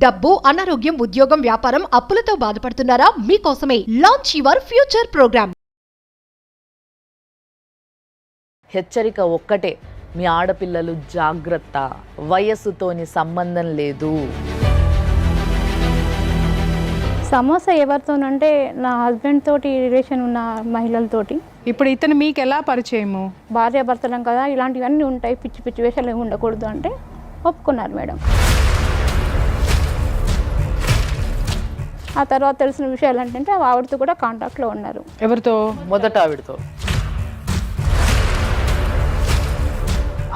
డబ్బు, అనారోగ్యం, ఉద్యోగం, వ్యాపారం, అప్పులతో బాధపడుతున్నారా? మీకోసమే లాంచ్ యువర్ ఫ్యూచర్ ప్రోగ్రామ్. హెచ్చరిక ఒక్కటే, మీ ఆడపిల్లలు జాగ్రత్త, వయస్సుతోని సంబంధం లేదు. సమస్య ఎవరితోనంటే నా హస్బెండ్ తోటి రిలేషన్ ఉన్న మహిళలతోటి. ఇప్పుడు ఇతను మీకు ఎలా పరిచయము? భార్యాభర్తలం కదా, ఇలాంటివన్నీ ఉంటాయి, పిచ్చి పిచ్చి వేషాలు ఏమి ఉండకూడదు అంటే ఒప్పుకున్నారు మేడం. ఆ తర్వాత తెలిసిన విషయాలు ఏంటంటే ఆవిడతో కూడా కాంటాక్ట్లో ఉన్నారు. ఎవరితో? మొదట ఆవిడతో.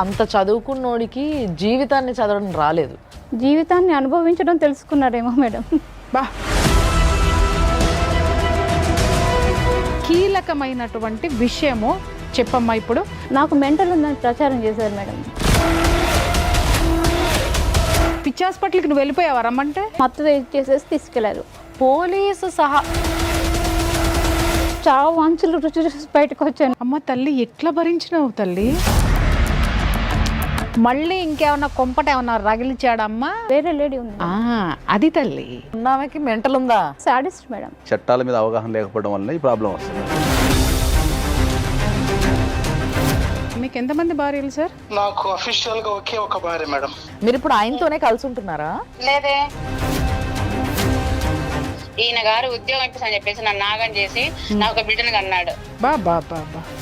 అంత చదువుకున్నోడికి జీవితాన్ని చదవడం రాలేదు, జీవితాన్ని అనుభవించడం తెలుసుకున్నారేమో మేడం. బా, కీలకమైనటువంటి విషయము చెప్పమ్మా. ఇప్పుడు నాకు మెంటల్ ఉందని ప్రచారం చేశారు మేడం. పిచ్చి హాస్పిటల్కి నువ్వు వెళ్ళిపోయావా రమ్మంటే? మత్తు చేసేసి తీసుకెళ్లారు. పోలీసు సహా. చాలా వాంచులు రుచి చూసి బయటకు వచ్చాను. అమ్మ తల్లి, ఎట్లా భరించినావు తల్లి? మళ్ళీ ఇంకేమన్నా కొంపట ఏమన్నా రగిలిచాడమ్మా? వేరే లేడీ ఉంది. అది తల్లి. ఉన్నామెకి మెంటల్ ఉందా? Sadist madam. చట్టాల మీద అవగాహన లేకపోవడం వల్ల ఈ ప్రాబ్లం వస్తుంది. మీకు ఎంతమంది భార్యలు సార్? నాకు అఫీషియల్ గా ఒకే ఒక భార్య మేడం. మీరు ఇప్పుడు ఆయనతోనే కలిసి ఉంటున్నారా? లేదే, ఈయన గారు ఉద్యోగం ఇప్పిస్తని చెప్పేసి నన్ను నాగం చేసి నా ఒక బిడ్డను అన్నాడు. బాబా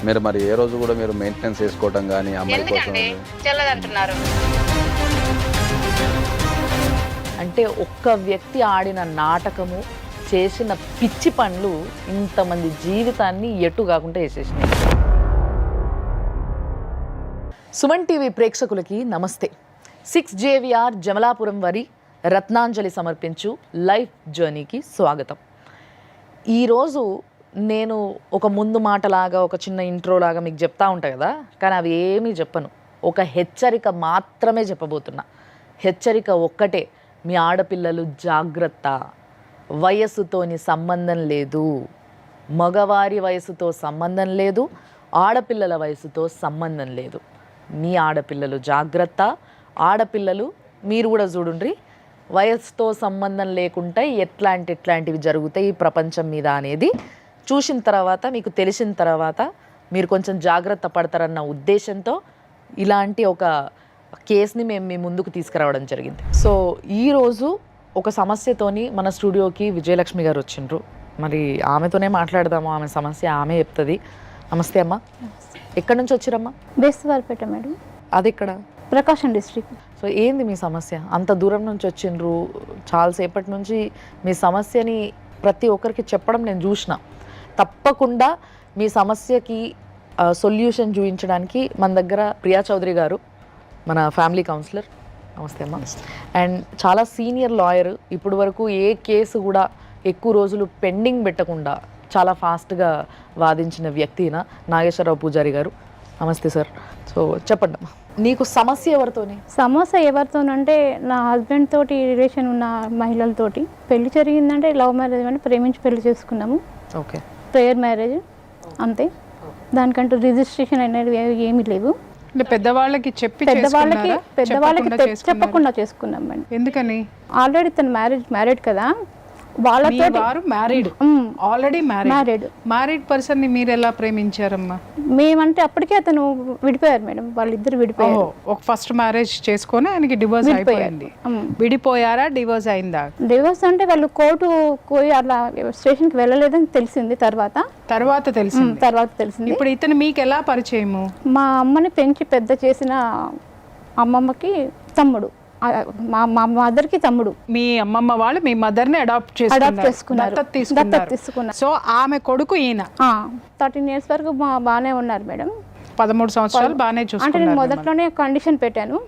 మీరు మరి ఏ రోజు కూడా మీరు మెయింటెనెన్స్ చేసుకోవడం కానీ అమ్మాయి కోసం ఎందుకండి చెల్లదంటున్నారు? అంటే ఒక్క వ్యక్తి ఆడిన నాటకము, చేసిన పిచ్చి పనులు ఇంతమంది జీవితాన్ని ఎటు కాకుండా వేసేసినాయి. సుమన్ టీవీ ప్రేక్షకులకి నమస్తే. 6 JVR జమలాపురం వారి రత్నాంజలి సమర్పించు లైఫ్ జర్నీకి స్వాగతం. ఈరోజు నేను ఒక ముందు మాటలాగా, ఒక చిన్న ఇంట్రోలాగా మీకు చెప్తా ఉంటా కదా, కానీ అవి ఏమీ చెప్పను. ఒక హెచ్చరిక మాత్రమే చెప్పబోతున్నా. హెచ్చరిక ఒక్కటే, మీ ఆడపిల్లలు జాగ్రత్త, వయస్సుతోని సంబంధం లేదు, మగవారి వయసుతో సంబంధం లేదు, ఆడపిల్లల వయసుతో సంబంధం లేదు. మీ ఆడపిల్లలు జాగ్రత్త. ఆడపిల్లలు మీరు కూడా చూడండి, వయసుతో సంబంధం లేకుండా ఎట్లాంటివి జరుగుతాయి ఈ ప్రపంచం మీద అనేది చూసిన తర్వాత, మీకు తెలిసిన తర్వాత మీరు కొంచెం జాగ్రత్త పడతారన్న ఉద్దేశంతో ఇలాంటి ఒక కేసుని మేము మీ ముందుకు తీసుకురావడం జరిగింది. సో ఈరోజు ఒక సమస్యతోని మన స్టూడియోకి విజయలక్ష్మి గారు వచ్చిండ్రు. మరి ఆమెతోనే మాట్లాడదాము, ఆమె సమస్య ఆమె చెప్తుంది. నమస్తే అమ్మ. ఎక్కడి నుంచి వచ్చిరమ్మా? బేస్తవారిపేట మేడం. అది ఇక్కడ ప్రకాశం డిస్ట్రిక్ట్. సో ఏంది మీ సమస్య? అంత దూరం నుంచి వచ్చిండ్రు, చాలాసేపటి నుంచి మీ సమస్యని ప్రతి ఒక్కరికి చెప్పడం నేను చూసిన. తప్పకుండా మీ సమస్యకి సొల్యూషన్ చూపించడానికి మన దగ్గర ప్రియా చౌదరి గారు, మన ఫ్యామిలీ కౌన్సిలర్. నమస్తే అమ్మ. అండ్ చాలా సీనియర్ లాయర్, ఇప్పుడు వరకు ఏ కేసు కూడా ఎక్కువ రోజులు పెండింగ్ పెట్టకుండా చాలా ఫాస్ట్గా వాదించిన వ్యక్తిన నాగేశ్వరరావు పూజారి గారు. నమస్తే సార్. సో చెప్పండి అమ్మా, నీకు సమస్య ఎవరితోని? సమస్య ఎవరితోనంటే నా హస్బెండ్ తోటి రిలేషన్ ఉన్న మహిళలతోటి. పెళ్లి జరిగిందంటే లవ్ మ్యారేజ్ అని ప్రేమించి పెళ్లి చేసుకున్నాము. ఓకే. ప్రేయర్ మ్యారేజ్ అంతే, దానికంటూ రిజిస్ట్రేషన్ అనేది ఏమీ లేవు. పెద్దవాళ్ళకి పెద్దవాళ్ళకి చెప్పకుండా చేసుకున్నాం అండి. ఎందుకని? ఆల్రెడీ తను మ్యారీడ్ కదా, వాళ్ళతో ఆల్రెడీ మ్యారీడ్ పర్సన్ ని మీరు ఎలా ప్రేమించారమ్మా? మేమంటే అప్పటికే అతను విడిపోయారు మేడం, వాళ్ళిద్దరు విడిపోయారు. ఒక ఫస్ట్ మ్యారేజ్ చేసుకొని ఆయనకి డివోర్స్ అయిపోయింది. విడిపోయారా? డివోర్స్ అయిందా? డివోర్స్ అంటే వాళ్ళు కోర్టు పోయి అలా స్టేషన్కి వెళ్ళలేదని తెలిసింది. తర్వాత తెలిసింది. ఇప్పుడు ఇతను మీకు ఎలా పరిచయము? మా అమ్మని పెంచి పెద్ద చేసిన అమ్మమ్మకి తమ్ముడు, మా మదర్కి తమ్ముడు. మీ అమ్మమ్మ వాళ్ళు మీ మదర్ని అడాప్ట్ చేసుకున్నారు. తీసుకున్నారు. సో ఆమె కొడుకు ఈయన. 13 years వరకు బాగానే ఉన్నారు మేడం. 13 సంవత్సరాలు బాగానే చూసుకున్నారు. అంటే నేను మొదట్లోనే కండిషన్ పెట్టాను,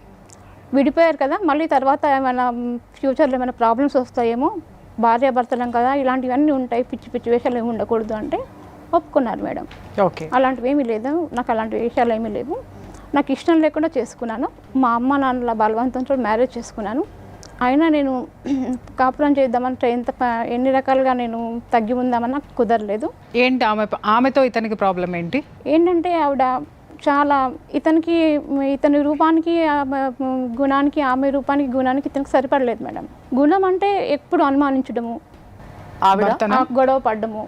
విడిపోయారు కదా, మళ్ళీ తర్వాత ఏమైనా ఫ్యూచర్లో ఏమైనా ప్రాబ్లమ్స్ వస్తాయేమో, భార్యాభర్తలం కదా, ఇలాంటివన్నీ ఉంటాయి, పిచ్చి పిచ్చి వేషాలు ఏమి ఉండకూడదు అంటే ఒప్పుకున్నారు మేడం. ఓకే. అలాంటివి ఏమీ లేదు, నాకు అలాంటి వేషాలు ఏమీ లేవు, నాకు ఇష్టం లేకుండా చేసుకున్నాను. మా నాన్నల బలవంతంతో మ్యారేజ్ చేసుకున్నాను. అయినా నేను కాపురం చేద్దామని ఎన్ని రకాలుగా నేను తగ్గి ఉందామని నాకు కుదరలేదు. ఏంటి ఆమెతో ఇతనికి ప్రాబ్లం ఏంటి? ఏంటంటే ఆవిడ చాలా ఇతని రూపానికి గుణానికి, ఆమె రూపానికి గుణానికి ఇతనికి సరిపడలేదు మేడం. గుణం అంటే ఎప్పుడు అనుమానించడము, భర్తనా? గొడవ పడ్డము.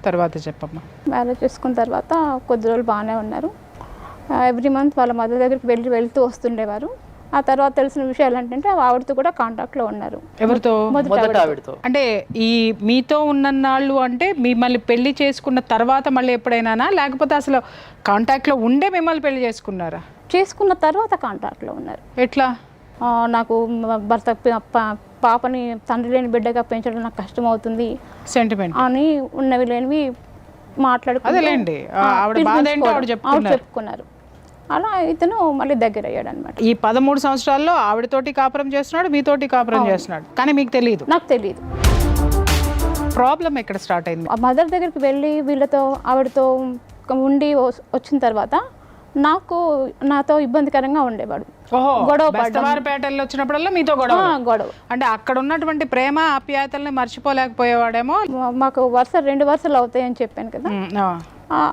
తర్వాత చెప్పమ్మా. మ్యారేజ్ చేసుకున్న తర్వాత కొద్ది రోజులు బాగానే ఉన్నారు. ఎవ్రీ మంత్ వాళ్ళ మదర్ దగ్గరికి వెళ్తూ వస్తుండేవారు. ఆ తర్వాత తెలిసిన విషయాలు ఏంటంటే ఆవిడతో కూడా కాంటాక్ట్లో ఉన్నారు. ఎవరితో? మొదట ఆవిడతో. అంటే ఈ మీతో ఉన్నన్నాళ్ళు అంటే మిమ్మల్ని పెళ్లి చేసుకున్న తర్వాత మళ్ళీ ఎప్పుడైనా, లేకపోతే అసలు కాంటాక్ట్లో ఉండే మిమ్మల్ని పెళ్లి చేసుకున్నారా? చేసుకున్న తర్వాత కాంటాక్ట్లో ఉన్నారు. ఎట్లా? నాకు భర్త పాపని తండ్రి లేని బిడ్డగా పెంచడం నాకు కష్టం అవుతుంది సెంటిమెంట్ అని ఉన్నవి లేనివి అదేలేండి. ఆవిడ బాధ ఏంటో ఆవిడ చెప్పుకున్నారు. అలా ఇతను మళ్ళీ దగ్గర అయ్యాడు అనమాట. ఈ 13 సంవత్సరాల్లో ఆవిడతోటి కాపురం చేస్తున్నాడు, మీతోటి కాపురం చేస్తున్నాడు, కానీ మీకు తెలియదు. నాకు తెలియదు. ప్రాబ్లం ఎక్కడ స్టార్ట్ అయింది? ఆ మదర్ దగ్గరికి వెళ్ళి ఆవిడతో ఉండి వచ్చిన తర్వాత నాతో ఇబ్బందికరంగా ఉండేవాడు. బెస్తవారిపేటలో వచ్చినప్పుడల్లా మీతో గొడవ. అంటే అక్కడ ఉన్నటువంటి ప్రేమ ఆప్యాయతల్ని మర్చిపోలేకపోయేవాడేమో. మాకు 2 వరుసలు అవుతాయని చెప్పాను కదా,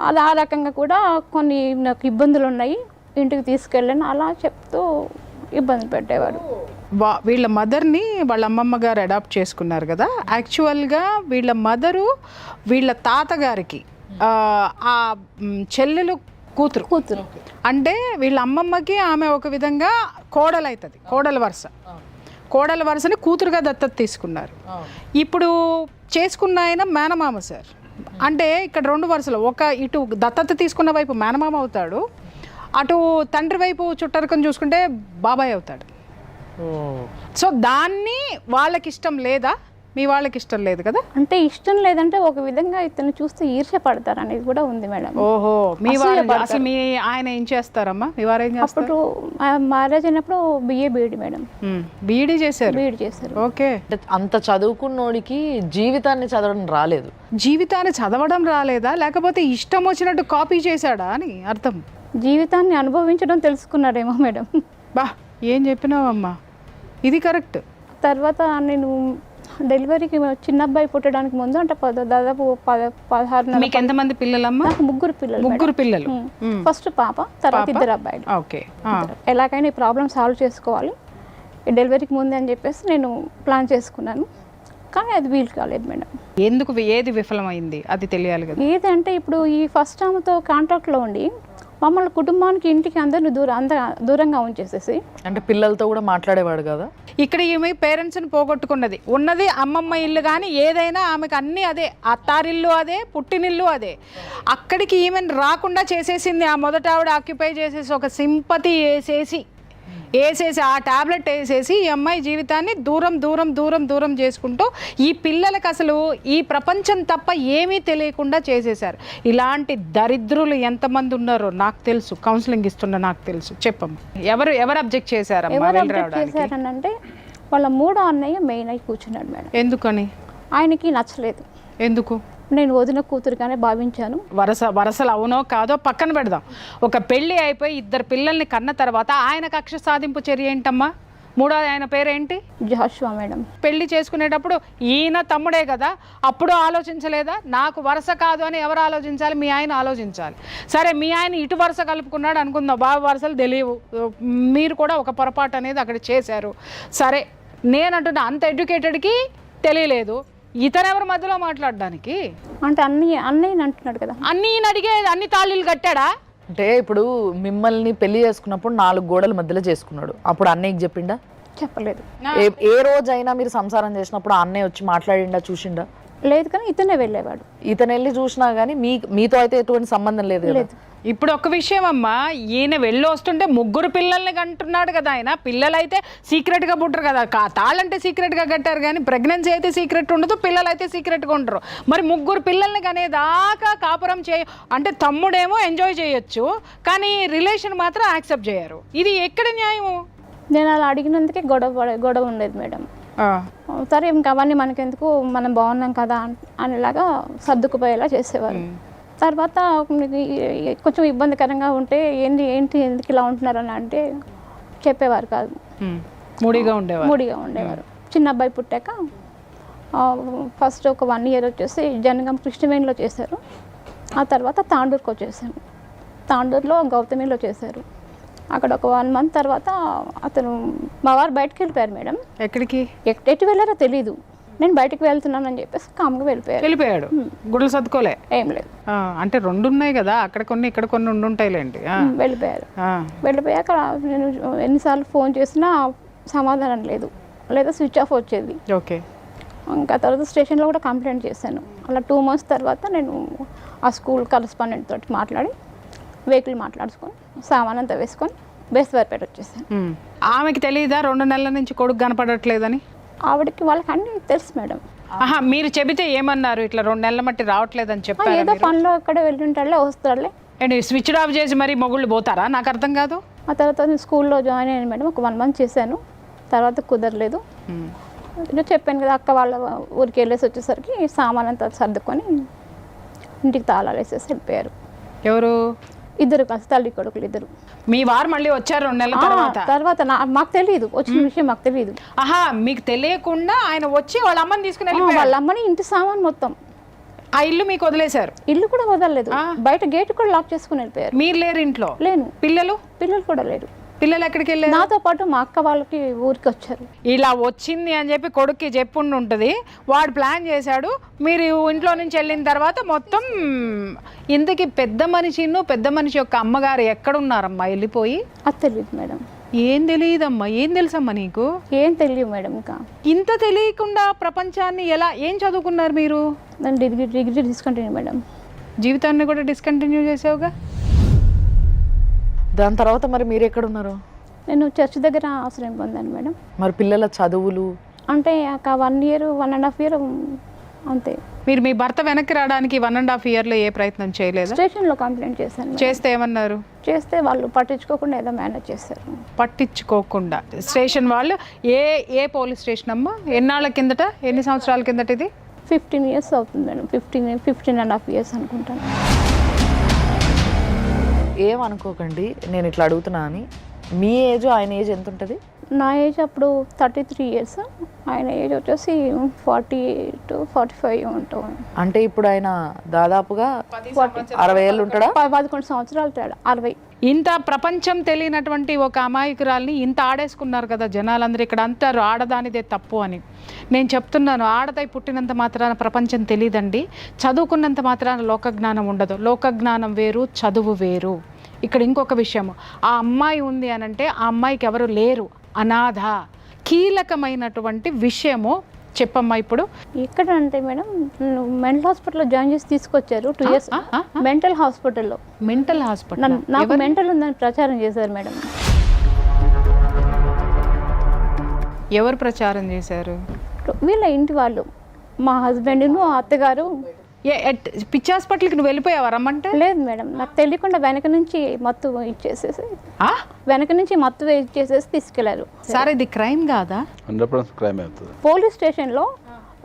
అది ఆ రకంగా కూడా కొన్ని నాకు ఇబ్బందులు ఉన్నాయి, ఇంటికి తీసుకెళ్ళాను అలా చెప్తూ ఇబ్బంది పెట్టేవాడు. వీళ్ళ మదర్ని వాళ్ళ అమ్మమ్మ గారు అడాప్ట్ చేసుకున్నారు కదా. యాక్చువల్గా వీళ్ళ మదరు వీళ్ళ తాతగారికి ఆ చెల్లెలు కూతురు అంటే వీళ్ళ అమ్మమ్మకి ఆమె ఒక విధంగా కోడలు అవుతుంది. కోడల వరుసని కూతురుగా దత్తత తీసుకున్నారు. ఇప్పుడు చేసుకున్న ఆయన మేనమామ సార్. అంటే ఇక్కడ 2 వరుసలు, ఒక ఇటు దత్తత తీసుకున్న వైపు మేనమామ అవుతాడు, అటు తండ్రి వైపు చుట్టరికం చూసుకుంటే బాబాయ్ అవుతాడు. సో దాన్ని వాళ్ళకి ఇష్టం లేదా? మీ వాళ్ళకి ఇష్టం లేదు కదా? అంటే ఇష్టం లేదంటే ఒక విధంగా ఇతను చూస్తే ఈర్ష్య పడతారు అనేది కూడా ఉంది మేడం. ఓహో, మీ వారు అసలు మీ ఆయన ఏం చేస్తారమ్మా? మీ వారు ఏం చేస్తారు? అప్పుడు మ్యారేజ్ అయినప్పుడు బీఈడి మేడం. బీఈడి చేశారు. ఓకే. అంత చదువుకున్నోడికి జీవితాన్ని చదవడం రాలేదు. జీవితాన్ని చదవడం రాలేదా, లేకపోతే ఇష్టం వచ్చినట్టు కాపీ చేశాడా అని అర్థం? జీవితాన్ని అనుభవించడం తెలుసుకున్నాడేమో మేడం. బా, ఏం చెప్పినావమ్మా, ఇది కరెక్ట్. తర్వాత నేను డెలివరీకి చిన్న అబ్బాయి పుట్టడానికి ముందు అంటే దాదాపు 16 మీకు ఎంతమంది పిల్లలమ్మా? నాకు 3 పిల్లలు. ఫస్ట్ పాప, తర్వాత 2 అబ్బాయిలు. ఓకే. ఎలాగైనా ఈ ప్రాబ్లం సాల్వ్ చేసుకోవాలి ఈ డెలివరీకి ముందే అని చెప్పేసి నేను ప్లాన్ చేసుకున్నాను. కానీ అది వీలు కాలేదు మేడం. ఎందుకు? ఏది విఫలమైంది అది తెలియాలి కదా. ఏదంటే ఇప్పుడు ఈ ఫస్ట్ ఆమెతో కాంటాక్ట్లో ఉండి మమ్మల్ని కుటుంబానికి, ఇంటికి అందరిని దూరంగా ఉంచేసేసి, అంటే పిల్లలతో కూడా మాట్లాడేవాడు కదా. ఇక్కడ ఈమె పేరెంట్స్ని పోగొట్టుకున్నది. ఉన్నది అమ్మమ్మ ఇల్లు, కానీ ఏదైనా ఆమెకు అన్నీ అదే, అత్తారిల్లు అదే, పుట్టినిల్లు అదే. అక్కడికి ఈమెను రాకుండా చేసేసింది. ఆ మొదట ఆవిడ ఆక్యుపై చేసేసి ఒక సింపతి వేసేసి ఆ టాబ్లెట్ వేసేసి ఈ అమ్మాయి జీవితాన్ని దూరం చేసుకుంటూ ఈ పిల్లలకు అసలు ఈ ప్రపంచం తప్ప ఏమీ తెలియకుండా చేసేశారు. ఇలాంటి దరిద్రులు ఎంతమంది ఉన్నారో నాకు తెలుసు, కౌన్సిలింగ్ ఇస్తున్నా నాకు తెలుసు. చెప్పమ్మా, ఎవరు అబ్జెక్ట్ చేశారంటే వాళ్ళ 3వ అన్నయ్య మెయిన్ అయి కూర్చున్నాడు మేడం. ఎందుకని? ఆయనకి నచ్చలేదు. ఎందుకు? నేను వదిన కూతురుగానే భావించాను. వరసలు అవునో కాదో పక్కన పెడదాం. ఒక పెళ్లి అయిపోయి 2 పిల్లల్ని కన్న తర్వాత ఆయన కక్ష సాధింపు చర్య ఏంటమ్మా? 3వ ఆయన పేరేంటి? జాషువా మేడం. పెళ్లి చేసుకునేటప్పుడు ఈయన తమ్ముడే కదా, అప్పుడు ఆలోచించలేదా? నాకు వరుస కాదు అని ఎవరు ఆలోచించాలి? మీ ఆయన ఆలోచించాలి. సరే, మీ ఆయన ఇటు వరుస కలుపుకున్నాడు అనుకుందాం, బాబు వరుసలు తెలియవు, మీరు కూడా ఒక పొరపాటు అనేది అక్కడ చేశారు. సరే, నేనంటున్నా అంత ఎడ్యుకేటెడ్కి తెలియలేదు, ఇతరెవరి మధ్యలో మాట్లాడడానికి? అంటే అన్నయ్య అంటున్నాడు కదా. అన్నయ్యని అడిగే అన్ని తాళీలు కట్టాడా? అంటే ఇప్పుడు మిమ్మల్ని పెళ్లి చేసుకున్నప్పుడు 4 గోడల మధ్యలో చేసుకున్నాడు, అప్పుడు అన్నయ్యకి చెప్పిండా? చెప్పలేదు. ఏ రోజైనా మీరు సంసారం చేసినప్పుడు అన్నయ్య వచ్చి మాట్లాడిండా, చూసిండా? లేదు, కానీ ఇతనే వెళ్ళేవాడు. ఇతను వెళ్ళి చూసినా కానీ మీతో అయితే ఎటువంటి సంబంధం లేదు కదా. ఇప్పుడు ఒక విషయం అమ్మా, ఈయన వెళ్ళి వస్తుంటే 3 పిల్లల్ని కంటున్నాడు కదా ఆయన. పిల్లలైతే సీక్రెట్గా పుట్టరు కదా, తాళ్ళంటే సీక్రెట్గా కట్టారు, కానీ ప్రెగ్నెన్సీ అయితే సీక్రెట్ ఉండదు, పిల్లలైతే సీక్రెట్గా ఉంటారు. మరి 3 పిల్లల్ని కనేదాకా కాపురం అంటే తమ్ముడేమో ఎంజాయ్ చేయొచ్చు, కానీ రిలేషన్ మాత్రం యాక్సెప్ట్ చేయరు. ఇది ఎక్కడ న్యాయము? నేను అలా అడిగినందుకే గొడవ ఉండేది మేడం. సరే, ఇంకా అవన్నీ మనకెందుకు, మనం బాగున్నాం కదా అనేలాగా సర్దుకుపోయేలా చేసేవారు. తర్వాత కొంచెం ఇబ్బందికరంగా ఉంటే ఏంటి ఎందుకు ఇలా ఉంటున్నారని అంటే చెప్పేవారు కాదు, మూడిగా ఉండేవారు. చిన్న అబ్బాయి పుట్టాక ఫస్ట్ ఒక 1 year వచ్చేసి జనగం కృష్ణవేణిలో చేశారు. ఆ తర్వాత తాండూరుకు వచ్చేసాము. తాండూరులో గౌతమిలో చేశారు. అక్కడ ఒక 1 month తర్వాత అతను మా వారు బయటకు వెళ్ళిపోయారు మేడం. ఎక్కడికి ఎటు వెళ్ళారో తెలీదు. నేను బయటకు వెళ్తున్నానని చెప్పేసి కామ్గా వెళ్ళిపోయాడు? గుడ్లు సర్దుకోలే? ఏం లేదు. అంటే 2 ఉన్నాయి కదా, అక్కడ కొన్ని ఇక్కడ కొన్ని ఉండుంటాయిలేండి. వెళ్ళిపోయారు. వెళ్ళిపోయాక నేను ఎన్నిసార్లు ఫోన్ చేసినా సమాధానం లేదు, లేదా స్విచ్ ఆఫ్ వచ్చేది. ఓకే. ఇంకా తర్వాత స్టేషన్లో కూడా కంప్లైంట్ చేశాను. అలా 2 months తర్వాత నేను ఆ స్కూల్ కరస్పాండెంట్ తోటి మాట్లాడి వెహికల్ మాట్లాడుకొని సామాన్ అంతా వేసుకొని బేస్తవారిపేట వచ్చేసాను. ఆమెకి తెలియదా 2 నెలల నుంచి కొడుకు కనపడట్లేదని? ఆవిడకి వాళ్ళకి అన్నీ తెలుసు మేడం. మీరు చెబితే ఏమన్నారు? ఇట్లా 2 నెలల మట్టి రావట్లేదని చెప్పారు. ఏదో పనిలో అక్కడ వెళ్ళుంటాడులే, వస్తాడులే. స్విచ్ ఆఫ్ చేసి మరి మొగుళ్ళు పోతారా? నాకు అర్థం కాదు. ఆ తర్వాత నేను స్కూల్లో జాయిన్ అయ్యాను మేడం. ఒక 1 month చేశాను. తర్వాత కుదరలేదు. నేను చెప్పాను కదా, అక్క వాళ్ళ ఊరికి వెళ్ళేసి వచ్చేసరికి సామాన్ అంతా సర్దుకొని ఇంటికి తాళాలు వేసేసి వెళ్ళిపోయారు. ఎవరు? ఇద్దరు కలిసి, తల్లి కొడుకులు ఇద్దరు. మీ వారు మళ్ళీ వచ్చారు 2 నెలల తర్వాత మాకు తెలియదు, వచ్చిన విషయం మాకు తెలియదు. మీకు తెలియకుండా ఆయన వచ్చి వాళ్ళ అమ్మని తీసుకుని వాళ్ళ అమ్మని ఇంటి సామాన్ మొత్తం ఆ ఇల్లు మీకు వదిలేశారు? ఇల్లు కూడా వదలలేదు, బయట గేట్ కూడా లాక్ చేసుకుని వెళ్ళిపోయారు. మీరు లేరు ఇంట్లో? లేను. పిల్లలు కూడా లేరు. పిల్లలు ఎక్కడికి వెళ్ళారు? నాతో పాటు మా అక్క వాళ్ళకి ఊరికి వచ్చారు. ఇలా వచ్చింది అని చెప్పి కొడుక్కి చెప్పుండి ఉంటుంది, వాడు ప్లాన్ చేశాడు. మీరు ఇంట్లో నుంచి వెళ్ళిన తర్వాత మొత్తం ఇంతకీ పెద్ద మనిషి యొక్క అమ్మగారు ఎక్కడున్నారమ్మా వెళ్ళిపోయి? అది తెలియదు మేడం. ఏం తెలియదమ్మా? ఏం తెలుసమ్మా నీకు? ఏం తెలియదు మేడం. ఇంకా ఇంత తెలియకుండా ప్రపంచాన్ని ఏం చదువుకున్నారు మీరు? నేను డిగ్రీ డిస్కంటిన్యూ మేడం. జీవితాన్ని కూడా డిస్కంటిన్యూ చేసావుగా. దాని తర్వాత మరి మీరు ఎక్కడున్నారు? నేను చర్చ్ దగ్గర ఆశ్రయం పొందాను మేడం. మరి పిల్లల చదువులు? అంటే ఒక 1 year 1.5 year అంతే. మీరు మీ భర్త వెనక్కి రావడానికి 1.5 yearలో ఏ ప్రయత్నం చేయలేదు? స్టేషన్లో కంప్లైంట్ చేశాను. చేస్తే ఏమన్నారు? చేస్తే వాళ్ళు పట్టించుకోకుండా ఏదో మేనేజ్ చేశారు. పట్టించుకోకుండా స్టేషన్ వాళ్ళు? ఏ పోలీస్ స్టేషన్ అమ్మా? ఎన్నాళ్ళ కిందట, ఎన్ని సంవత్సరాల కిందట ఇది? 15 years అవుతుంది మేడం. 15.5 years అనుకుంటాను. ఏమనుకోకండి, నేను ఇట్లా అడుగుతున్నా అని. మీ ఏజ్ ఆయన ఏజ్ ఎంత ఉంటుంది? నా ఏజ్ అప్పుడు 33 years, ఆయన ఏజ్ వచ్చేసి 40 to 45 ఉంటాం. అంటే ఇప్పుడు ఆయన దాదాపుగా 60 ఏళ్ళు ఉంటాడా? 11 సంవత్సరాలు తేడా. 60. ఇంత ప్రపంచం తెలియనటువంటి ఒక అమాయకురాల్ని ఇంత ఆడేసుకున్నారు కదా జనాలందరూ. ఇక్కడ అంటారు ఆడదానిదే తప్పు అని. నేను చెప్తున్నాను, ఆడదై పుట్టినంత మాత్రాన ప్రపంచం తెలియదండి. చదువుకున్నంత మాత్రాన లోకజ్ఞానం ఉండదు. లోకజ్ఞానం వేరు, చదువు వేరు. ఇక్కడ ఇంకొక విషయము, ఆ అమ్మాయి ఉంది అని అంటే ఆ అమ్మాయికి ఎవరు లేరు, అనాథ. కీలకమైనటువంటి విషయము చెప్పమ్మా. ఇప్పుడు ఎక్కడ అంటే మేడం, మెంటల్ హాస్పిటల్లో జాయిన్ చేసి తీసుకొచ్చారు 2 years. మెంటల్ హాస్పిటల్లో. Mental hospital? నాకు మెంటల్ ఉందని ప్రచారం చేశారు మేడం. ఎవరు ప్రచారం చేశారు? వీళ్ళ ఇంటి వాళ్ళు, మా హస్బెండ్ను అత్తగారు. పిచ్చి హాస్పిటల్కి నువ్వు వెళ్ళిపోయావా రమ్మంటే? లేదు మేడం, నాకు తెలియకుండా వెనక నుంచి మత్తు ఇచ్చేసేసి తీసుకెళ్లారు. సార్ ఇది క్రైమ్ కాదా? 100% క్రైమ్ అవుతుంది. పోలీస్ స్టేషన్లో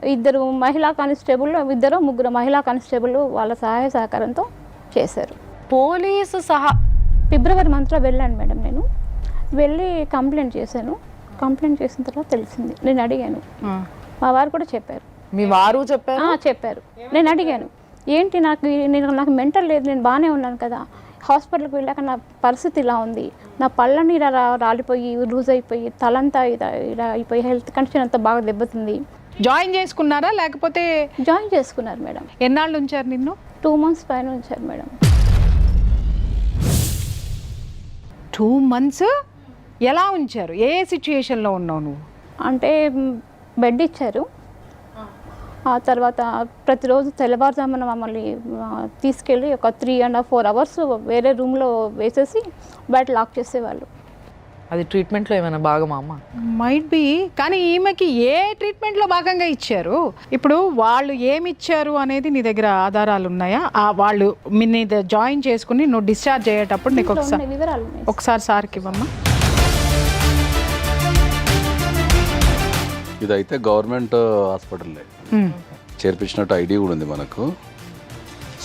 2 మహిళా కానిస్టేబుల్, 2-3 మహిళా కానిస్టేబుల్ వాళ్ళ సహాయ సహకారంతో చేశారు. పోలీసు సహా ఫిబ్రవరి మంత్లో వెళ్ళాను మేడం. నేను వెళ్ళి కంప్లైంట్ చేశాను. కంప్లైంట్ చేసిన తర్వాత తెలిసింది. నేను అడిగాను, మా వారు కూడా చెప్పారు. మీ వారు చెప్పారు? చెప్పారు. నేను అడిగాను, ఏంటి నాకు మెంటల్ లేదు, నేను బాగానే ఉన్నాను కదా, హాస్పిటల్కి వెళ్ళాక నా పరిస్థితి ఇలా ఉంది, నా పళ్ళని ఇలా రాలిపోయి లూజ్ అయిపోయి తలంతా ఇలా అయిపోయి హెల్త్ కండిషన్ అంతా బాగా దెబ్బతింది. జాయిన్ చేసుకున్నారా లేకపోతే? జాయిన్ చేసుకున్నారు మేడం. ఎన్నాళ్ళు ఉంచారు నిన్ను? 2 months పైన ఉంచారు మేడం. 2 months ఎలా ఉంచారు? ఏ సిచ్యుయేషన్లో ఉన్నావు నువ్వు? అంటే బెడ్ ఇచ్చారు. ఆ తర్వాత ప్రతిరోజు తెల్లవారుజామున మమ్మల్ని తీసుకెళ్ళి ఒక 3.5-4 hours వేరే రూమ్లో వేసేసి బయట లాక్ చేసేవాళ్ళు. అది ట్రీట్మెంట్లో ఏమైనా భాగమా అమ్మ? Might be. కానీ ఈమెకి ఏ ట్రీట్మెంట్లో భాగంగా ఇచ్చారు? ఇప్పుడు వాళ్ళు ఏమి ఇచ్చారు అనేది నీ దగ్గర ఆధారాలు ఉన్నాయా? వాళ్ళు నీ జాయిన్ చేసుకుని నువ్వు డిశ్చార్జ్ అయ్యేటప్పుడు నీకు ఒకసారి సార్కి ఇవ్వమ్మా. ఇదైతే గవర్నమెంట్ హాస్పిటల్ చేర్పించినట్టు ఐడి కూడా ఉంది మనకు.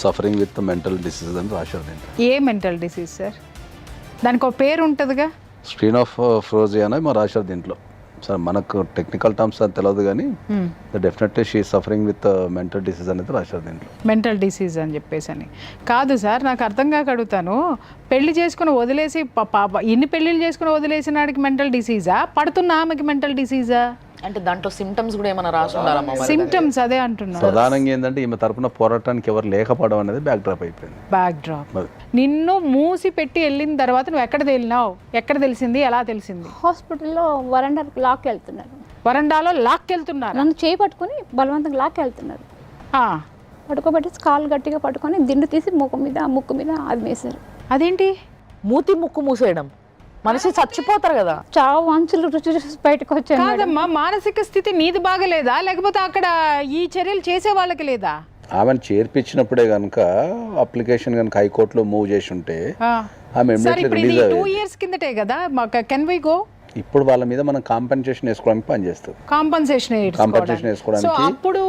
సఫరింగ్ విత్ మెంటల్ డిసీజ్ అని రాశారు దీంట్లో. ఏ మెంటల్ డిసీజ్ సార్? దానికి ఒక పేరు ఉంటుందిగా. స్క్రీన్ ఆఫ్ ఫ్రోజియా అని మా రాశారు దీంట్లో. సార్ మనకు టెక్నికల్ టర్మ్స్ అని తెలియదు కానీ definitely she suffering with mental disease అనేది రాశారు దీంట్లో. మెంటల్ డిసీజ్ అని చెప్పేసి అని కాదు సార్, నాకు అర్థం కాక అడుగుతాను. పెళ్లి చేసుకుని వదిలేసి ఇన్ని పెళ్ళిళ్ళు చేసుకుని వదిలేసిన వాడికి మెంటల్ డిసీజా, పడుతున్న ఆమెకి మెంటల్ డిసీజా? అంటే దాంట్లో సిమ్టమ్స్ కూడా ఏమైనా రాసి ఉండాలమ్మా? సిమ్టమ్స్ అదే అంటున్నారు. ప్రధానంగా ఏంటంటే ఈమె తరపున పోరాటానికి ఎవరు లేకపోవడం అనేది బ్యాక్ డ్రాప్ అయిపోయింది. Back drop. నిన్ను మూసి పెట్టి వెళ్ళిన తర్వాత నువ్వు ఎక్కడ తేలినావు? ఎక్కడ తెలిసింది? ఎలా తెలిసింది? హాస్పిటల్లో వరండాకి లాక్కి వెళ్తున్నారు. వరండాలో లాక్కెళ్తున్నారు. నన్ను చేయి పట్టుకొని బలవంతంగా లాక్కి వెళ్తున్నారు. పడుకోబెట్టి కాలు గట్టిగా పట్టుకొని దిండు తీసి ముక్కు మీద అది వేశారు. అదేంటి? మూతి ముక్కు మూసేయడం, మనిషి చచ్చిపోతారు కదా. చావు అంచులు రుచి చూసి బయటకు వచ్చాను. కాదమ్మా, మానసిక స్థితి నీది బాగలేదా లేకపోతే అక్కడ ఈ చర్యలు చేసే వాళ్ళకి లేదా? ఆమెను చేర్పించినప్పుడే కనుక అప్లికేషన్ కనుక హైకోర్టులో మూవ్ చేసి ఉంటే ఆమె సార్ ఇప్పుడు ఇది రిలీజ్ 2 years కిందటే కదా. Can we go? ఇప్పుడు వాళ్ళ మీద మనం కాంపెన్సేషన్ వేసుకోవడానికి పనిచేస్తుంది. కాంపెన్సేషన్ వేసుకోవడానికి అప్పుడు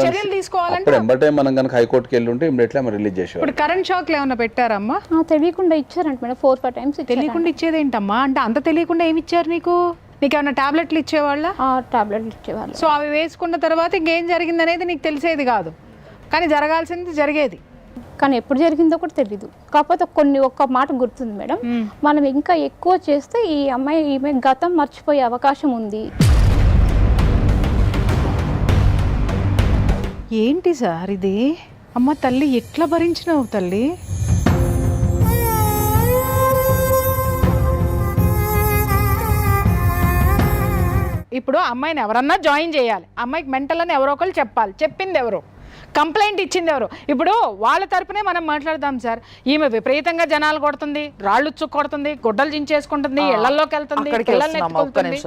చర్యలు తీసుకోవాలంటే అప్పుడు ఎంబటే మనం కనుక హైకోర్టుకి వెళ్ళి ఉంటే ఇమ్మీడియట్లీ ఆమె రిలీజ్ చేసేవారు. ఇప్పుడు కరెంట్ షాక్లు ఏమైనా పెట్టారమ్మా? తెలియకుండా ఇచ్చారంట మేడం. 4-5 times తెలియకుండా ఇచ్చేది ఏంటమ్మా? అంటే అంత తెలియకుండా ఏమి ఇచ్చారు నీకు? నీకేమైనా టాబ్లెట్లు ఇచ్చేవాళ్ళ? టాబ్లెట్లు ఇచ్చేవాళ్ళు. సో అవి వేసుకున్న తర్వాత ఇంకేం జరిగింది అనేది నీకు తెలిసేది కాదు, కానీ జరగాల్సింది జరిగేది. కానీ ఎప్పుడు జరిగిందో కూడా తెలీదు. కాకపోతే ఒక్క మాట గుర్తుంది మేడం, మనం ఇంకా ఎక్కువ చేస్తే ఈమె గతం మర్చిపోయే అవకాశం ఉంది. ఏంటి సార్ ఇది? అమ్మ తల్లి ఎట్లా భరించినావు తల్లి? ఇప్పుడు అమ్మాయిని ఎవరన్నా జాయిన్ చేయాలి, అమ్మాయికి మెంటల్ అని ఎవరో ఒకరు చెప్పాలి. చెప్పింది ఎవరు? కంప్లైంట్ ఇచ్చింది ఎవరు? ఇప్పుడు వాళ్ళ తరపునే మనం మాట్లాడదాం సార్. ఈమె విపరీతంగా జనాలు కొడుతుంది, రాళ్ళు కొడుతుంది, గుడ్డలు చించేసుకుంటుంది, ఇళ్లలోకి వెళ్తుంది, పిల్లల్ని ఎత్తుకుంటుంది.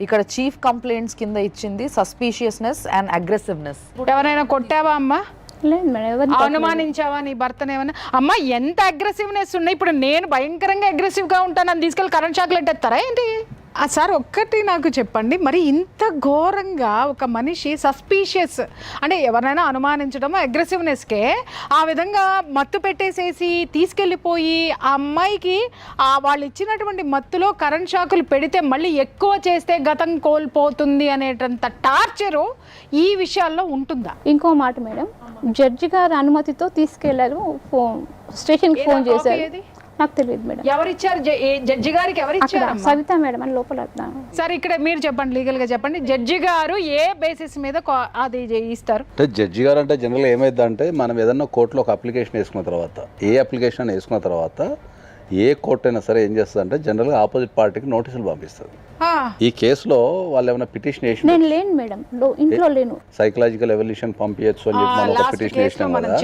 ఇక్కడ చీఫ్ కంప్లైంట్స్ కింద ఇచ్చింది సస్పీషియస్నెస్ అండ్ అగ్రెసివ్నెస్. ఎవరైనా కొట్టావా అమ్మా? లేదు మేడం. అనుమానించావా నీ భర్తను ఏమన్నా? అమ్మా ఎంత అగ్రెసివ్నెస్ ఉన్నాయి. ఇప్పుడు నేను భయంకరంగా అగ్రెసివ్గా ఉంటాను, నన్ను తీసుకెళ్ళి కరెంట్ షాక్లు ఎట్టేస్తారా ఏంటి? సార్ ఒక్కటి నాకు చెప్పండి, మరి ఇంత ఘోరంగా ఒక మనిషి సస్పీషియస్ అంటే ఎవరైనా అనుమానించడం అగ్రెసివ్నెస్కే ఆ విధంగా మత్తు పెట్టేసేసి తీసుకెళ్ళిపోయి ఆ అమ్మాయికి వాళ్ళు ఇచ్చినటువంటి మత్తులో కరెంట్ షాకులు పెడితే మళ్ళీ ఎక్కువ చేస్తే గతం కోల్పోతుంది అనేటంత టార్చరు ఈ విషయాల్లో ఉంటుందా? ఇంకో మాట మేడం, జడ్జి గారి అనుమతితో తీసుకెళ్లారు. స్టేషన్కి ఫోన్ చేశారు. నాకు తెలియదు మేడం. ఎవరిచ్చారు? జడ్జి గారికి ఎవరిచ్చారు? సవిత మేడం అని లోపల. సార్ ఇక్కడ మీరు చెప్పండి, లీగల్ గా చెప్పండి, జడ్జి గారు ఏ బేసిస్ మీద అది ఇస్తారు? అంటే జడ్జి గారు అంటే జనరల్గా ఏమైందంటే మనం ఏదన్నా కోర్టులో ఒక అప్లికేషన్ వేసుకున్న తర్వాత, ఏ అప్లికేషన్ వేసుకున్న తర్వాత ఏ కోర్టు అయినా సరే ఏం చేస్తుంది అంటే జనరల్గా ఆపోజిట్ పార్టీకి నోటీసులు పంపిస్తుంది. ఈ కేసులో వాళ్ళు ఏమైనా పిటిషన్ వేసి, నేను లేను మేడం, ఇంట్లో లేను, సైకలాజికల్ ఎవల్యూషన్ పంపించచ్చు అని చెప్పి మనం ఒక పిటిషన్ వేసినాం కదా,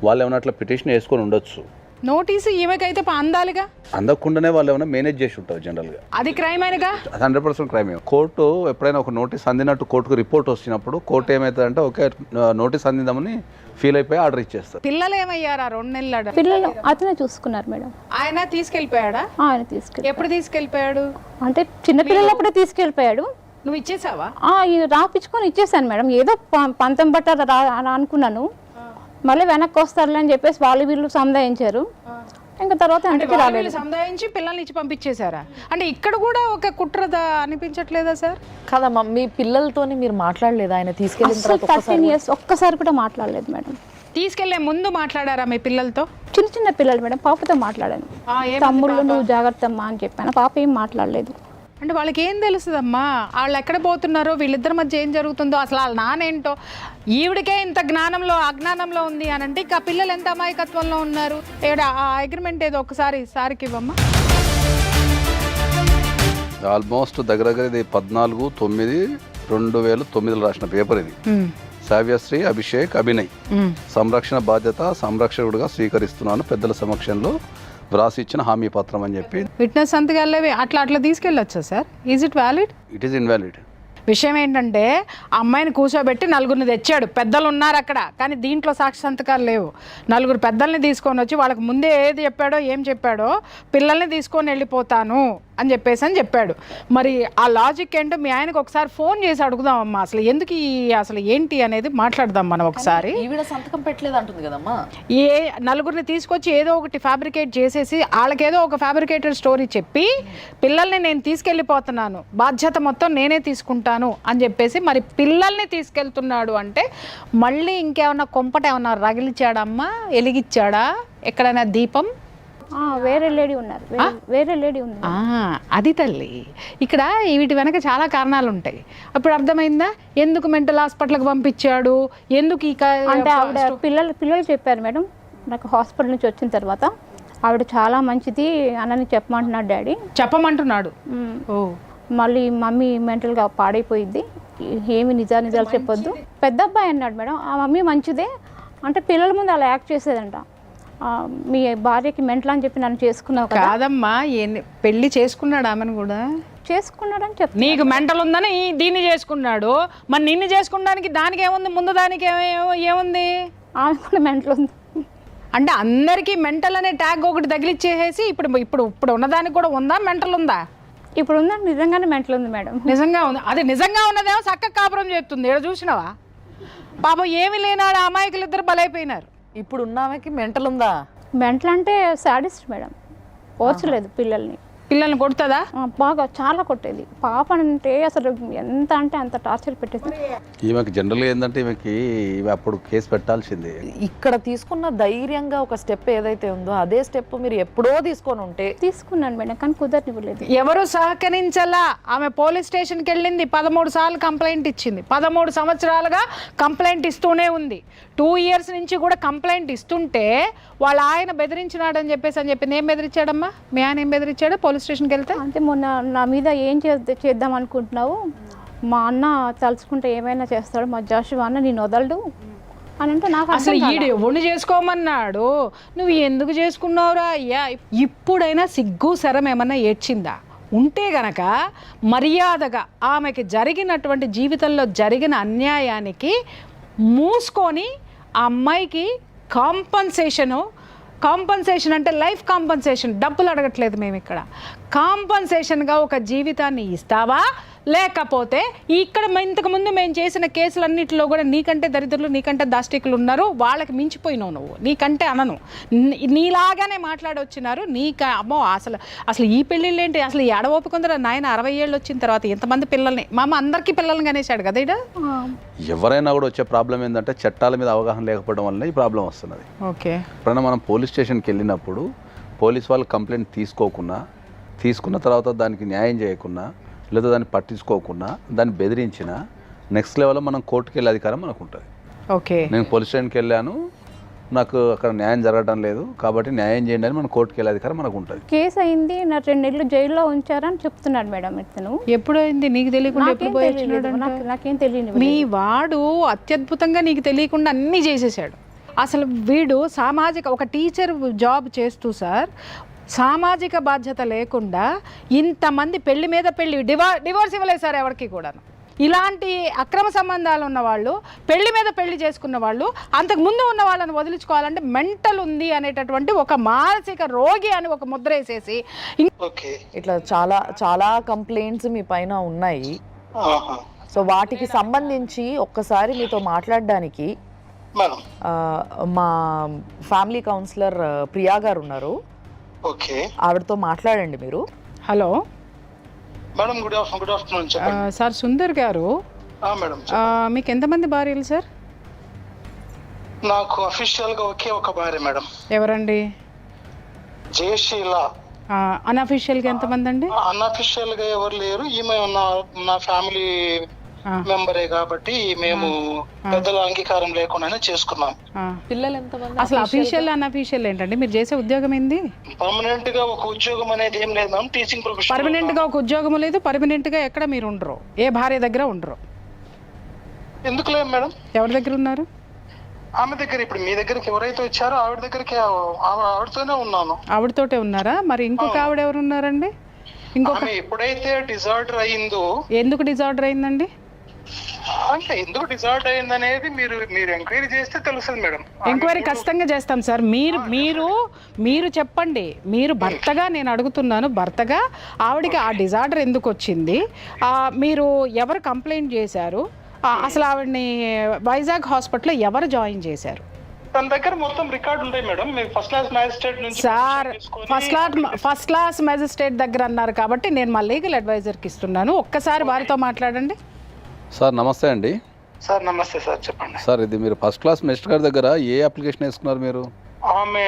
వాళ్ళు ఏమైనా అట్లా పిటిషన్ వేసుకొని ఉండొచ్చు. నోటీసు ఈమెకైతే అందాలిగా, అందకుండానే వాళ్ళు ఏమైనా మేనేజ్ చేసి ఉంటారు జనరల్గా. అది క్రైమ్ అయినగా 100% క్రైమ్. కోర్టు ఎప్పుడైనా ఒక నోటీస్ అందినట్టు కోర్టుకు రిపోర్ట్ వచ్చినప్పుడు కోర్టు ఏమవుతుందంటే ఓకే నోటీస్ అందిందామని ఫీల్ అయిపోయి ఆర్డర్ ఇచ్చేస్తారు. పిల్లలు ఏమయ్యారా? 2 నెలలు పిల్లలు అతనే చూసుకున్నారు మేడం. ఆయన తీసుకెళ్ళిపోయాడా? ఆయన తీసుకెళ్ళి. ఎప్పుడు తీసుకెళ్ళిపోయాడు? అంటే చిన్నపిల్లలప్పుడే తీసుకెళ్ళిపోయాడు. నువ్వు ఇచ్చేసావా? రాపించుకొని ఇచ్చేసాను మేడం. ఏదో పంతం బట్ట అనుకున్నాను, మళ్ళీ వెనక్కి వస్తారులే అని చెప్పేసి వీళ్ళు సంధాయించారు. ఇంకా తర్వాత సంధాయించి పిల్లల్ని ఇచ్చి పంపించేశారా? అంటే ఇక్కడ కూడా ఒక కుట్రద అనిపించట్లేదా సార్? కదమ్మా, మీ పిల్లలతోని మీరు మాట్లాడలేదు? ఆయన తీసుకెళ్ళిన 13 years ఒక్కసారి కూడా మాట్లాడలేదు మేడం. తీసుకెళ్లే ముందు మాట్లాడారా మీ పిల్లలతో? చిన్న పిల్లలు మేడం, పాపతో మాట్లాడాను. తమ్ముళ్ళు నువ్వు జాగ్రత్త అమ్మా అని చెప్పాను. పాప ఏం మాట్లాడలేదు. అంటే వాళ్ళకి ఏం తెలుస్తుందమ్మా? వాళ్ళు ఎక్కడ పోతున్నారో, వీళ్ళిద్దరి మధ్య ఏం జరుగుతుందో, అసలు వాళ్ళ నానేంటో. ఈవిడికే ఇంత జ్ఞానంలో అజ్ఞానంలో ఉంది అని అంటే ఇంకా పిల్లలు ఎంత అమాయకత్వంలో ఉన్నారు. ఆ అగ్రిమెంట్ ఏదో ఒకసారి సార్కి ఇవ్వమ్మా. ఆల్మోస్ట్ దగ్గర ఇది 14/9/2009 రాసిన పేపర్ ఇది. సావ్యశ్రీ అభిషేక్ అభినయ్ సంరక్షణ బాధ్యత సంరక్షకుడిగా స్వీకరిస్తున్నాను పెద్దల సమక్షంలో వ్రాసి ఇచ్చిన హామీ పత్రం అని చెప్పి. విట్నెస్ సంతకాలు అట్లా తీసుకెళ్ళొచ్చా sir? Is it valid? It is invalid. విషయం ఏంటంటే ఆ అమ్మాయిని కూర్చోబెట్టి నలుగురిని తెచ్చాడు, పెద్దలు ఉన్నారు అక్కడ, కానీ దీంట్లో సాక్షి సంతకాలు లేవు. నలుగురు పెద్దల్ని తీసుకొని వచ్చి వాళ్ళకి ముందే ఏది చెప్పాడో ఏం చెప్పాడో, పిల్లల్ని తీసుకొని వెళ్ళిపోతాను అని చెప్పాడు. మరి ఆ లాజిక్ ఏంటో మీ ఆయనకు ఒకసారి ఫోన్ చేసి అడుగుదామమ్మా, అసలు ఎందుకు అసలు ఏంటి అనేది మాట్లాడదాం మనం ఒకసారి. ఈవిడ సంతకం పెట్టలేదు అంటుంది కదమ్మా. నలుగురిని తీసుకొచ్చి ఏదో ఒకటి ఫ్యాబ్రికేట్ చేసేసి వాళ్ళకేదో ఒక ఫ్యాబ్రికేటెడ్ స్టోరీ చెప్పి పిల్లల్ని నేను తీసుకెళ్ళిపోతున్నాను, బాధ్యత మొత్తం నేనే తీసుకుంటాను అని చెప్పేసి మరి పిల్లల్ని తీసుకెళ్తున్నాడు అంటే మళ్ళీ ఇంకేమన్నా కొంపట ఏమన్నా రగిలిచ్చాడమ్మా, ఎలిగిచ్చాడా ఎక్కడైనా దీపం? వేరే లేడీ ఉన్నారు, వేరే లేడీ ఉంది. అది తల్లి, ఇక్కడ వీటి వెనక చాలా కారణాలు ఉంటాయి. అప్పుడు అర్థమైందా ఎందుకు మెంటల్ హాస్పిటల్కి పంపించాడు, ఎందుకు అంటే ఆవిడ పిల్లలు చెప్పారు మేడం, నాకు హాస్పిటల్ నుంచి వచ్చిన తర్వాత ఆవిడ చాలా మంచిది అని చెప్పమంటున్నాడు డాడీ. చెప్పమంటున్నాడు. మళ్ళీ మమ్మీ మెంటల్గా పాడైపోయింది, ఏమి నిజాలు చెప్పొద్దు. పెద్ద అబ్బాయి అన్నాడు మేడం, ఆ మమ్మీ మంచిదే అంటే పిల్లల ముందు అలా యాక్ట్ చేసేదంట. మీ భార్యకి మెంటల్ అని చెప్పి నన్ను చేసుకున్నావు కదా. కాదమ్మా, పెళ్లి చేసుకున్నాడు ఆమెను కూడా చేసుకున్నాడని చెప్పి. నీకు మెంటల్ ఉందని దీన్ని చేసుకున్నాడు, మరి నిన్ను చేసుకోవడానికి దానికి ఏముంది, ముందు దానికి ఏముంది? ఆమె కూడా మెంటల్ ఉంది అంటే అందరికీ మెంటల్ అనే ట్యాగ్ ఒకటి తగిలిచ్చేసేసి ఇప్పుడు ఉన్నదానికి కూడా ఉందా, మెంటల్ ఉందా? ఇప్పుడు ఉందంటే నిజంగానే మెంటల్ ఉంది మేడం. నిజంగా ఉంది. అది నిజంగా ఉన్నదేమో చక్కగా కాపురం చేస్తుంది. ఇక్కడ చూసినావా పాపం, ఏమి లేనాడు అమాయకులు ఇద్దరు బలైపోయినారు. ఇప్పుడు ఉన్నామెకి మెంటల్ ఉందా? మెంటల్ అంటే సాడిస్ట్ మేడం, పోర్చలేదు పిల్లల్ని కొడుతుందా? బాగా చాలా కొట్టేది. పాప అంటే అసలు ఎంత అంటే అంత టార్చర్ పెట్టేది. ఈమెకి జనరల్గా ఏంటంటే ఈమెకి అప్పుడు కేసు పెట్టాల్సిందే. ఇక్కడ తీసుకున్న ధైర్యంగా ఒక స్టెప్ ఏదైతే ఉందో అదే స్టెప్ మీరు ఎప్పుడో తీసుకొని ఉంటే. తీసుకున్నాను మేడం, కానీ కుదరనివ్వలేదు. ఎవరు సహకరించలా. ఆమె పోలీస్ స్టేషన్కి వెళ్ళింది, 13 సార్లు కంప్లైంట్ ఇచ్చింది, 13 సంవత్సరాలుగా కంప్లైంట్ ఇస్తూనే ఉంది. 2 years నుంచి కూడా కంప్లైంట్ ఇస్తుంటే వాళ్ళ ఆయన బెదిరించినాడని చెప్పి ఏం బెదిరించాడమ్మా? మీ ఆయన ఏం బెదిరించాడు పోలీస్ స్టేషన్కి వెళ్తే? అంటే మొన్న నా మీద ఏం చేద్దాం అనుకుంటున్నావు, మా అన్న తలుచుకుంటే ఏమైనా చేస్తాడు, మా జాషువా అన్న నేను వదలడు అని అంటే నాకు అసలు ఈడు ఎవరిని చేసుకోమన్నాడు, నువ్వు ఎందుకు చేసుకున్నావురా అయ్యా? ఇప్పుడైనా సిగ్గు శరం ఏమన్నా ఏడ్చిందా? ఉంటే గనక మర్యాదగా ఆమెకి జరిగినటువంటి జీవితంలో జరిగిన అన్యాయానికి మూసుకొని ఆ అమ్మాయికి కాంపన్సేషన్ అంటే లైఫ్ కాంపన్సేషన్, డబ్బులు అడగట్లేదు మేము ఇక్కడ, కాంపన్సేషన్గా ఒక జీవితాన్ని ఇస్తావా? లేకపోతే ఇక్కడ ఇంతకుముందు మేము చేసిన కేసులన్నింటిలో కూడా నీకంటే దరిద్రులు, నీకంటే దాష్టికులు ఉన్నారు, వాళ్ళకి మించిపోయినావు నువ్వు, నీకంటే అనను, నీలాగానే మాట్లాడొచ్చినారు. అమ్మో అసలు ఈ పెళ్ళిళ్ళు ఏంటి, అసలు ఎడ ఓపికొందరు నాయన 60 ఏళ్ళు వచ్చిన తర్వాత ఎంతమంది పిల్లల్ని, మా అమ్మ అందరికీ పిల్లల్ని కనేసాడు కదా ఇడ. ఎవరైనా కూడా వచ్చే ప్రాబ్లం ఏంటంటే చట్టాల మీద అవగాహన లేకపోవడం వల్ల ఈ ప్రాబ్లం వస్తున్నది. ఓకే, ఎప్పుడైనా మనం పోలీస్ స్టేషన్కి వెళ్ళినప్పుడు పోలీస్ వాళ్ళు కంప్లైంట్ తీసుకున్న తర్వాత దానికి న్యాయం చేయకుండా, లేదా దాన్ని పట్టించుకోకుండా, దాన్ని బెదిరించిన నెక్స్ట్ లెవెల్లో మనం కోర్టుకి వెళ్ళే అధికారం మనకు ఉంటుంది. ఓకే, నేను పోలీస్ స్టేషన్కి వెళ్ళాను, నాకు అక్కడ న్యాయం జరగడం లేదు కాబట్టి న్యాయం చేయండి అని మనం కోర్టుకి వెళ్ళే అధికారం మనకు ఉంటుంది. కేసు అయింది, నా 2 నెలలు జైల్లో ఉంచారని చెప్తున్నాడు మేడం. ఇతను ఎప్పుడు అయింది నీకు తెలియకుండా? నాకేం తెలియదు. మీ వాడు అత్యద్భుతంగా నీకు తెలియకుండా అన్నీ చేసేసాడు. అసలు వీడు ఒక టీచర్ జాబ్ చేస్తూ సార్ సామాజిక బాధ్యత లేకుండా ఇంతమంది పెళ్లి మీద పెళ్లి, డివోర్స్ ఇవ్వలేదు సార్ ఎవరికి కూడా. ఇలాంటి అక్రమ సంబంధాలు ఉన్న వాళ్ళు, పెళ్లి మీద పెళ్లి చేసుకున్న వాళ్ళు, అంతకు ముందు ఉన్న వాళ్ళని వదిలించుకోవాలంటే మెంటల్ ఉంది అనేటటువంటి ఒక మానసిక రోగి అని ఒక ముద్ర వేసేసి ఇట్లా చాలా చాలా కంప్లైంట్స్ మీ పైన ఉన్నాయి. సో వాటికి సంబంధించి ఒక్కసారి మీతో మాట్లాడడానికి మా ఫ్యామిలీ కౌన్సిలర్ ప్రియా గారు ఉన్నారు, ఆవిడతో మాట్లాడండి మీరు. Hello madam, good afternoon. Sir Sundar గారు, మీకు ఎంతమంది భార్యలు సార్? నాకు అఫీషియల్ గా ఒక భార్య మేడం. ఎవరండి? జయశీల. అన్అఫీషియల్ గా ఎంతమంది అండి? అన్అఫీషియల్ గా ఎవరు లేరు, ఈమె నా ఫ్యామిలీ మెంబరే కాబట్టి మేము పెద్దల అంగీకారం లేకుండానే చేసుకున్నాం. పిల్లలు ఎంతమంది? అసలు అఫీషియల్ అన్అఫీషియల్ ఏంటండి? మీరు చేసే ఉద్యోగం ఏంది? పర్మనెంట్ గా ఒక ఉద్యోగం అనేది ఏం లేదు మ్యామ్, టీచింగ్ ప్రొఫెషన్. పర్మనెంట్ గా ఒక ఉద్యోగం లేదు, పర్మనెంట్ గా ఎక్కడ మీరు ఉండరు, ఏ భార్య దగ్గర ఉండరు. ఎందుకు లేదు మేడం? ఎవరి దగ్గర ఉన్నారు? ఆమె దగ్గర. ఇప్పుడు మీ దగ్గరికి ఎవరైతే వచ్చారో ఆవిడ దగ్గరికి, ఆవిడతోనే ఉన్నాను. ఆవిడతోటే ఉన్నారా? మరి ఇంకొక ఆవిడ ఎవరు ఉన్నారండి? ఇంకొక ఆమె ఎప్పుడైతే డిజార్డర్ అయిందో, ఎందుకు డిజార్డర్ అయిందండి? అంటే ఎందుకు డిజార్డర్ అయింది అనేది మీరు ఎంక్వైరీ చేస్తే తెలుస్తుంది మేడం. ఎంక్వైరీ ఖచ్చితంగా చేస్తాం సార్. మీరు చెప్పండి. మీరు భర్తగా నేను అడుగుతున్నాను, భర్తగా ఆవిడకి ఆ డిజార్డర్ ఎందుకు వచ్చింది? మీరు ఎవరు కంప్లైంట్ చేశారు? అసలు ఆవిడని వైజాగ్ హాస్పిటల్లో ఎవరు జాయిన్ చేశారు? తన దగ్గర మొత్తం రికార్డు ఉంటాయి మేడం. మీరు ఫస్ట్ క్లాస్ మ్యాజిస్ట్రేట్ నుంచి సార్, ఫస్ట్ క్లాస్ మ్యాజిస్ట్రేట్ దగ్గర అన్నారు కాబట్టి నేను మా లీగల్ అడ్వైజర్కి ఇస్తున్నాను. ఒక్కసారి వారితో మాట్లాడండి. సార్ నమస్తే అండి. సార్ నమస్తే సార్, చెప్పండి సార్, ఇది మీరు ఫస్ట్ క్లాస్ మెజిస్ట్రేట్ గారి దగ్గర ఏ అప్లికేషన్ వేసుకున్నారు మీరు? ఆమె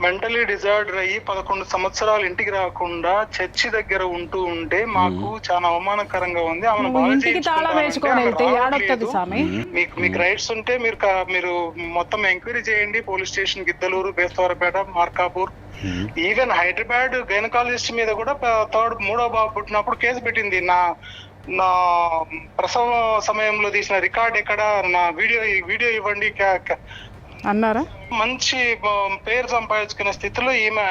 మెంటలీ డిజార్డర్ అయ్యి 11 సంవత్సరాలు ఇంటికి రాకుండా చర్చి దగ్గర ఉంటే మాకు చాలా అవమానకరంగా ఉంది. ఆమెను బాగా ఇంటికి తాళం వేసుకొని వెళ్తే ఏడొస్తుంది స్వామి. మీకు రైట్స్ ఉంటే మీరు మొత్తం ఎంక్వైరీ చేయండి. Police station Giddalur, Bestavarapeta, Markapur, even Hyderabad gynaecologist మీద కూడా మూడో బాబు పుట్టినప్పుడు కేసు పెట్టింది. నా ప్రసవ సమయంలో తీసిన రికార్డ్ ఎక్కడ, నా వీడియో ఇవ్వండి అన్నారా? మంచి పేరు సంపాదించుకునే స్థితిలో ఈమె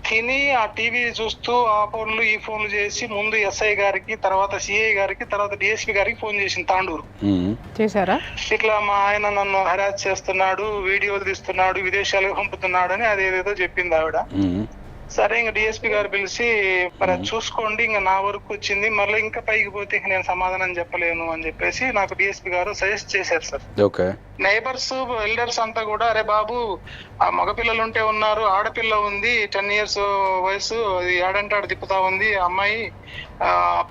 తిని ఆ టీవీ చూస్తూ ఆ ఫోన్లు ఈ ఫోన్లు చేసి ముందు ఎస్ఐ గారికి, తర్వాత సిఐ గారికి, తర్వాత డిఎస్పీ గారికి ఫోన్ చేసింది తాండూరు. చేశారా? ఇట్లా మా ఆయన నన్ను హెరాస్ చేస్తున్నాడు, వీడియోలు తీస్తున్నాడు, విదేశాలకు పంపుతున్నాడు అని అదేదేదో చెప్పింది ఆవిడ. సరే, ఇంకా డిఎస్పీ గారు పిలిచి మరి చూసుకోండి, ఇంకా నా వరకు వచ్చింది, మళ్ళీ ఇంకా పైకి పోతే నేను సమాధానం చెప్పలేను అని చెప్పేసి నాకు డిఎస్పీ గారు సజెస్ట్ చేశారు సార్. నైబర్స్, ఎల్డర్స్ అంతా కూడా, అరే బాబు ఆ మగపిల్లలు ఉంటే ఉన్నారు, ఆడపిల్ల ఉంది 10 years వయసు, అది ఆడంటే ఆడ తిప్పుతా ఉంది అమ్మాయి,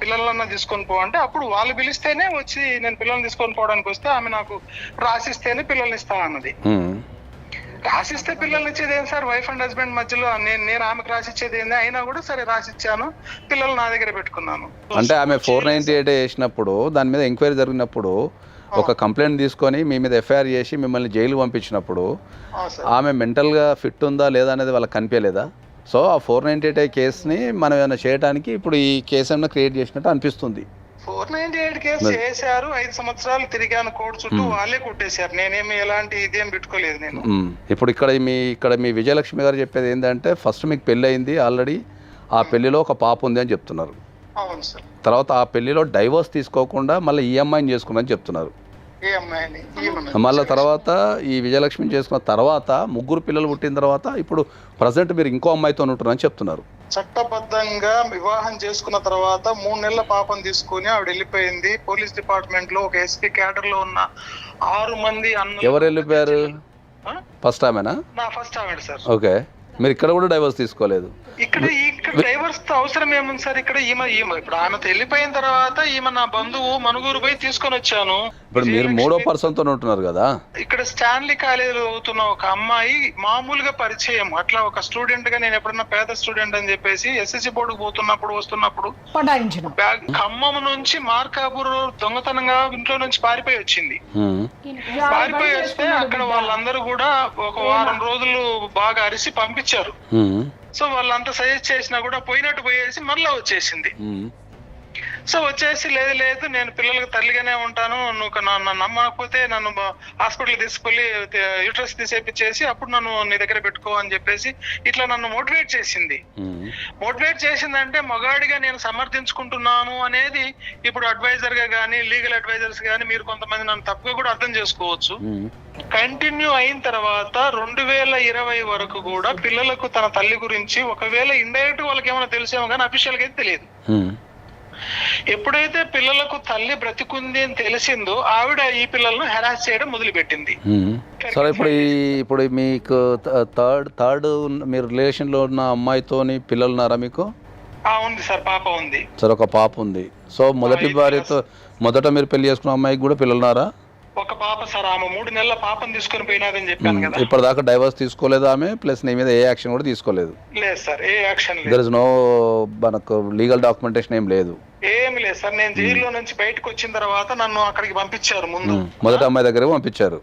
పిల్లలన్నా తీసుకొని పో అంటే అప్పుడు వాళ్ళు పిలిస్తేనే వచ్చి నేను పిల్లల్ని తీసుకొని పోవడానికి వస్తే ఆమె నాకు రాసిస్తేనే పిల్లల్ని ఇస్తా అన్నది. రాసిస్తే పిల్లల్ని ఇచ్చేది ఏం సార్? వైఫ్ అండ్ హస్బెండ్ మధ్యలో నేను ఆమెకు రాసిచ్చేది ఏంది? అయినా కూడా సరే రాసిచ్చాను, పిల్లలు నా దగ్గర పెట్టుకున్నాను. అంటే ఆమె 498 వేసినప్పుడు, దాని మీద ఎంక్వైరీ జరిగినప్పుడు ఒక కంప్లైంట్ తీసుకొని మీ మీద ఎఫ్ఐఆర్ చేసి మిమ్మల్ని జైలు పంపించినప్పుడు ఆమె మెంటల్గా ఫిట్ ఉందా లేదా అనేది వాళ్ళకి కనిపించలేదా? సో ఆ 498 కేసుని మనం ఏమైనా చేయడానికి ఇప్పుడు ఈ కేసు ఏమైనా క్రియేట్ చేసినట్టు అనిపిస్తుంది. 498 కేసు చేశారు, 5 సంవత్సరాలు తిరిగాను కోర్టు చుట్టూ, వాళ్ళే కొట్టేశారు. నేనేమి ఎలాంటి ఇదేం పెట్టుకోలేదు నేను. ఇప్పుడు ఇక్కడ మీ విజయలక్ష్మి గారు చెప్పేది ఏంటంటే, ఫస్ట్ మీకు పెళ్ళి అయింది ఆల్రెడీ, ఆ పెళ్లిలో ఒక పాప ఉంది అని చెప్తున్నారు. అవును సార్. తర్వాత ఆ పెళ్లిలో డైవోర్స్ తీసుకోకుండా మళ్ళీ ఈ అమ్మాయిని చేసుకున్నారని చెప్తున్నారు. మళ్ళీ తర్వాత ఈ విజయలక్ష్మిని చేసుకున్న తర్వాత 3 పిల్లలు పుట్టిన తర్వాత ఇప్పుడు ప్రజెంట్ మీరు ఇంకో అమ్మాయితో ఉంటున్నారని చెప్తున్నారు. చట్టబద్ధంగా వివాహం చేసుకున్న తర్వాత 3 నెలల పాపను తీసుకుని ఆవిడ వెళ్ళిపోయింది. పోలీస్ డిపార్ట్మెంట్ లో ఒక ఎస్పీ క్యాడర్ లో ఉన్న 6 మంది ఎవరు వెళ్ళిపోయారు? ఫస్ట్ ఆమెనా? నా ఫస్ట్ ఆవిడ సార్. ఓకే, మీరు ఇక్కడ కూడా డైవర్స్ తీసుకోలేదు. ఇక్కడ డైవర్స్ అవసరం ఏముంది సార్? ఇక్కడ ఈమె ఇప్పుడు ఆమెతో వెళ్ళిపోయిన తర్వాత ఈమె నా బంధువు మనుగురు పోయి తీసుకొని వచ్చాను. ఇప్పుడు మీరు 3వ పర్సన్ తో ఉంటున్నారు కదా. ఇక్కడ స్టాన్లీ కాలేజీలో అవుతున్న ఒక అమ్మాయి మామూలుగా పరిచయం, అట్లా ఒక స్టూడెంట్ గా నేను ఎప్పుడన్నా పేద స్టూడెంట్ అని చెప్పేసి ఎస్ఎస్సి బోర్డుకు పోతున్నప్పుడు వస్తున్నప్పుడు ఖమ్మం నుంచి మార్కాపూర్ దొంగతనంగా ఇంట్లో నుంచి పారిపోయి వచ్చింది. పారిపోయి వస్తే అక్కడ వాళ్ళందరూ కూడా ఒక వారం రోజులు బాగా అరిసి పంపించారు. సో వాళ్ళంతా సజెస్ట్ చేసినా కూడా పోయినట్టు పోయేసి మళ్ళీ వచ్చేసింది. సో వచ్చేసి లేదు నేను పిల్లలకు తల్లిగానే ఉంటాను, నువ్వు నన్ను నమ్మకపోతే నన్ను హాస్పిటల్ తీసుకెళ్ళి యూట్రస్ తీసేపించేసి అప్పుడు నన్ను నీ దగ్గర పెట్టుకో అని చెప్పేసి ఇట్లా నన్ను మోటివేట్ చేసింది. మోటివేట్ చేసిందంటే మగాడిగా నేను సమర్థించుకుంటున్నాను అనేది ఇప్పుడు అడ్వైజర్ గా కానీ లీగల్ అడ్వైజర్స్ కానీ మీరు కొంతమంది నన్ను తప్పుగా కూడా అర్థం చేసుకోవచ్చు. కంటిన్యూ అయిన తర్వాత 2020 వరకు కూడా పిల్లలకు తన తల్లి గురించి ఒకవేళ ఇండైరెక్ట్ వాళ్ళకి ఏమైనా తెలిసేమో కానీ అఫీషియల్ గా అయితే తెలియదు. ఎప్పుడైతే పిల్లలకు తల్లి బ్రతికుంది అని తెలిసిందో ఆవిడ ఈ పిల్లలను హెరాస్ చేయడం మొదలుపెట్టింది. సరే, ఇప్పుడు మీకు థర్డ్ మీరు రిలేషన్ లో ఉన్న అమ్మాయితోని పిల్లలు ఉన్నారా మీకు? ఉంది సార్, పాప ఉంది. సరే, ఒక పాప ఉంది. సో మొదటి భార్యతో మొదట మీరు పెళ్లి చేసుకున్న అమ్మాయికి కూడా పిల్లలు ఉన్నారా? ఒక పాప సార్. ఆమె 3 నెలల పాపను తీసుకొని పోయినాదని చెప్పాను కదా. ఇప్పటిదాకా డైవర్స్ తీసుకోలేదు ఆమె, ప్లస్ నీ మీద ఏ యాక్షన్ కూడా తీసుకోలేదు? లేదు సార్, ఏ యాక్షన్ లేదు. దేర్ ఇస్ నో మనకు లీగల్ డాక్యుమెంటేషన్ ఏం లేదు? ఏమి లేదు సార్. నేను జైల్లో నుంచి బయటకు వచ్చిన తర్వాత నన్ను అక్కడికి పంపించారు. ముందు మొదటి అమ్మాయి దగ్గర పంపించారు.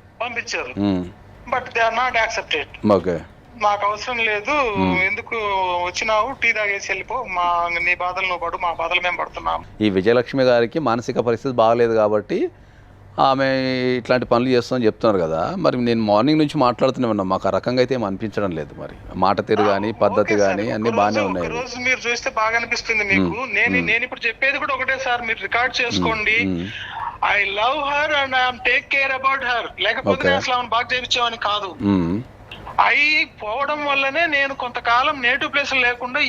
But they are not accepted. Okay, మాకు అవసరం లేదు, ఎందుకు వచ్చినావు, టీ తాగేసి వెళ్ళిపో, నీ బాధలు నువ్వు పడు, మా బాధలు మేము పడుతున్నాం. ఈ విజయలక్ష్మి గారికి మానసిక పరిస్థితి బాగలేదు కాబట్టి ఆమె ఇట్లాంటి పనులు చేస్తామని చెప్తున్నారు కదా, మరి నేను మార్నింగ్ నుంచి మాట్లాడుతూనే ఉన్నా, మాకు ఆ రకంగా అయితే ఏం అనిపించడం లేదు. మరి మాట తీరు కానీ పద్ధతి కానీ అన్ని బాగానే ఉన్నాయి. రోజు మీరు చూస్తే బాగా అనిపిస్తుంది మీకు. నేను ఇప్పుడు చెప్పేది కూడా ఒకటే సార్, మీరు రికార్డ్ చేసుకోండి. I love her and I'm take care about her. లేకపోతే నేను అసలు ఆమెను బాగా చేయించామని కాదు. అయి పోవడం వల్లనే నేను కొంతకాలం నేటివ్ ప్లేస్ లేకుండా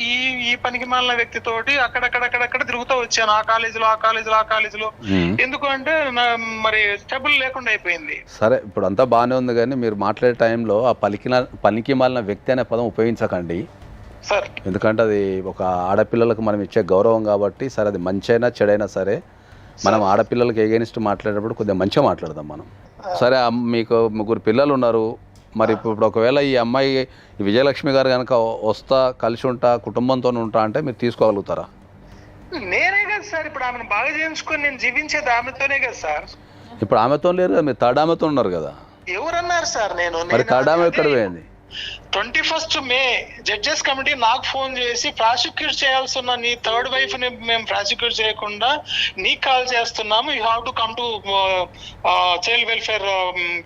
ఈ పనికి మాలిన వ్యక్తితోటి అక్కడక్కడ తిరుగుతూ వచ్చాను. ఆ కాలేజీలో ఎందుకు అంటే మరి స్టెబుల్ లేకుండా అయిపోయింది. సరే, ఇప్పుడు అంతా బాగానే ఉంది, కానీ మీరు మాట్లాడే టైంలో ఆ పనికి మాలిన వ్యక్తి అనే పదం ఉపయోగించకండి సార్. ఎందుకంటే అది ఒక ఆడపిల్లలకు మనం ఇచ్చే గౌరవం కాబట్టి. సరే, అది మంచి అయినా చెడైనా సరే, మనం ఆడపిల్లలకి ఎగెనిస్ట్ మాట్లాడేటప్పుడు కొద్దిగా మంచిగా మాట్లాడదాం మనం. సరే, మీకు 3 పిల్లలు ఉన్నారు. మరి ఇప్పుడు ఒకవేళ ఈ అమ్మాయి విజయలక్ష్మి గారు కనుక వస్తా, కలిసి ఉంటా, కుటుంబంతో ఉంటా అంటే మీరు తీసుకోగలుగుతారా? నేనే కదా సార్ ఇప్పుడు ఆమెను బాగా చేయించుకొని నేను జీవించేది ఆమెతోనే కదా సార్. ఇప్పుడు ఆమెతో లేరు కదా, మీరు థర్డ్ ఆమెతో ఉన్నారు కదా. ఎవరన్నారు సార్? మరి థర్డ్ ఆమె ఎక్కడ పోయింది? 21 మే జడ్జెస్ కమిటీ నాకు ఫోన్ చేసి ప్రాసిక్యూట్ చేయాల్సి ఉన్న నీ థర్డ్ వైఫ్ ని మేము ప్రాసిక్యూట్ చేయకుండా నీకు కాల్ చేస్తున్నాము, you have to come to child welfare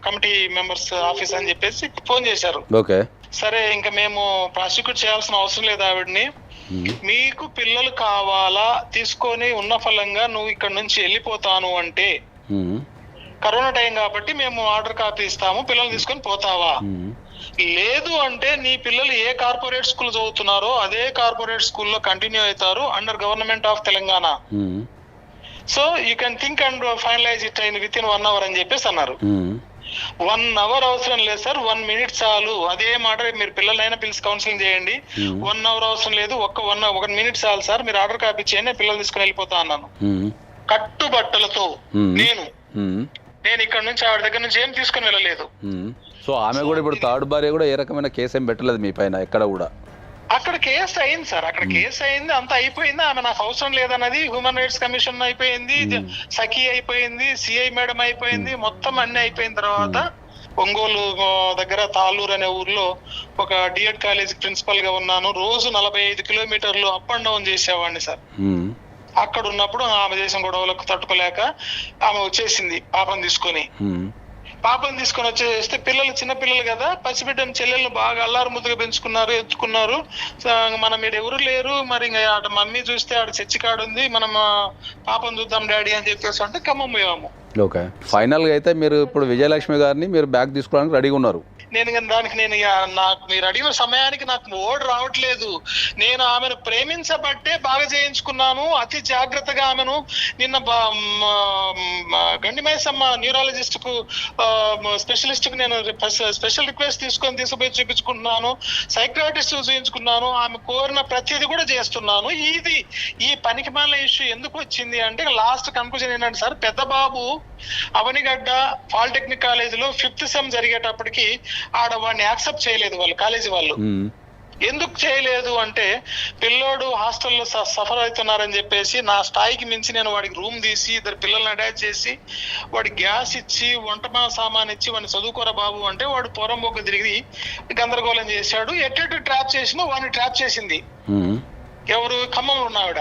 committee members office అని చెప్పేసి ఫోన్ చేశారు. ఓకే, సరే, ఇంకా మేము ప్రాసిక్యూట్ చేయాల్సిన అవసరం లేదు ఆవిడని. మీకు పిల్లలు కావాలా తీసుకొని ఉన్న ఫలంగా నువ్వు ఇక్కడ నుంచి వెళ్ళిపోతాను అంటే, కరోనా టైం కాబట్టి మేము ఆర్డర్ కాపీ ఇస్తాము, పిల్లలు తీసుకొని పోతావా? లేదు అంటే నీ పిల్లలు ఏ కార్పొరేట్ స్కూల్ చదువుతున్నారో అదే కార్పొరేట్ స్కూల్లో కంటిన్యూ అవుతారు under government of Telangana. So you can think and finalise it within 1 hour అని చెప్పేసి అన్నారు. 1 hour అవసరం లేదు సార్, 1 minute చాలు. అదే మాట మీరు పిల్లలైనా పిలిచి కౌన్సిలింగ్ చేయండి. 1 hour అవసరం లేదు, 1 minute చాలు సార్, మీరు ఆర్డర్ కాపీ చేయండి, పిల్లలు తీసుకుని వెళ్ళిపోతా అన్నాను. కట్టుబట్టలతో నేను ఇక్కడ నుంచి ఆవిడ దగ్గర నుంచి ఏం తీసుకుని వెళ్ళలేదు. సో ఆమె కూడా ఇప్పుడు థర్డ్ భార్య కూడా ఏ రకమైన కేసు ఏం పెట్టలేదు మీ పైన ఎక్కడ కూడా? అక్కడ కేసు అయింది సార్, అక్కడ కేసు అయింది, అంత అయిపోయింది. ఆమె నాకు అవసరం లేదన్నది హ్యూమన్ రైట్స్ కమిషన్ అయిపోయింది, సఖీ అయిపోయింది, సిఐ మేడం అయిపోయింది, మొత్తం అన్ని అయిపోయిన తర్వాత ఒంగోలు దగ్గర తాళ్ళూరు అనే ఊర్లో ఒక డిఎడ్ కాలేజ్ ప్రిన్సిపల్ గా ఉన్నాను. రోజు 45 కిలోమీటర్లు అప్ అండ్ డౌన్ చేసేవాడిని సార్. అక్కడ ఉన్నప్పుడు ఆమె చేసిన గొడవలకు తట్టుకోలేక ఆమె వచ్చేసింది పాపను తీసుకొని వచ్చేస్తే, పిల్లలు చిన్న పిల్లలు కదా, పసిబిడ్డను చెల్లెళ్ళు బాగా అల్లారు ముద్దుగా పెంచుకున్నారు, ఎత్తుకున్నారు. మనం మీరు ఎవరు లేరు, మరి ఆడ మమ్మీ చూస్తే ఆడ చర్చి కాడు ఉంది, మనం పాపను చూద్దాం డాడీ అని చెప్పేసి అంటే ఖమ్మం పోయాము. ఓకే, ఫైనల్ గా అయితే మీరు ఇప్పుడు విజయలక్ష్మి గారిని మీరు బ్యాగ్ తీసుకోవడానికి రెడీగా ఉన్నారు. దానికి నాకు మీరు అడిగిన సమయానికి నాకు ఓడ్ రావట్లేదు. నేను ఆమెను ప్రేమించబట్టే బాగా చేయించుకున్నాను, అతి జాగ్రత్తగా ఆమెను. నిన్న గండిమైసమ్మ న్యూరాలజిస్ట్ కు స్పెషలిస్ట్ కు నేను స్పెషల్ రిక్వెస్ట్ తీసుకుపోయి చూపించుకుంటున్నాను, సైక్రాటిస్ట్ చూపించుకున్నాను, ఆమె కోరిన ప్రతిదీ కూడా చేస్తున్నాను. ఈ పనికి మాలిన ఇష్యూ ఎందుకు వచ్చింది అంటే, లాస్ట్ కన్క్లూజన్ ఏంటంటే సార్, పెద్ద బాబు అవనిగడ్డ పాలిటెక్నిక్ కాలేజీలో 5th సెమ్ జరిగేటప్పటికి వాడిని యాక్సెప్ట్ చేయలేదు వాళ్ళు, కాలేజీ వాళ్ళు. ఎందుకు చేయలేదు అంటే, పిల్లోడు హాస్టల్లో సఫర్ అవుతున్నారని చెప్పేసి నా స్థాయికి మించి నేను వాడికి రూమ్ తీసి 2 పిల్లల్ని అటాచ్ చేసి వాడికి గ్యాస్ ఇచ్చి వంట సామాన్ ఇచ్చి వాడిని చదువుకోరా బాబు అంటే వాడు పొరంబొక్క తిరిగి గందరగోళం చేశాడు. ఎట్టు ట్రాప్ చేసినా వాడిని ట్రాప్ చేసింది ఎవరు? ఖమ్మంలో ఉన్నావిడ.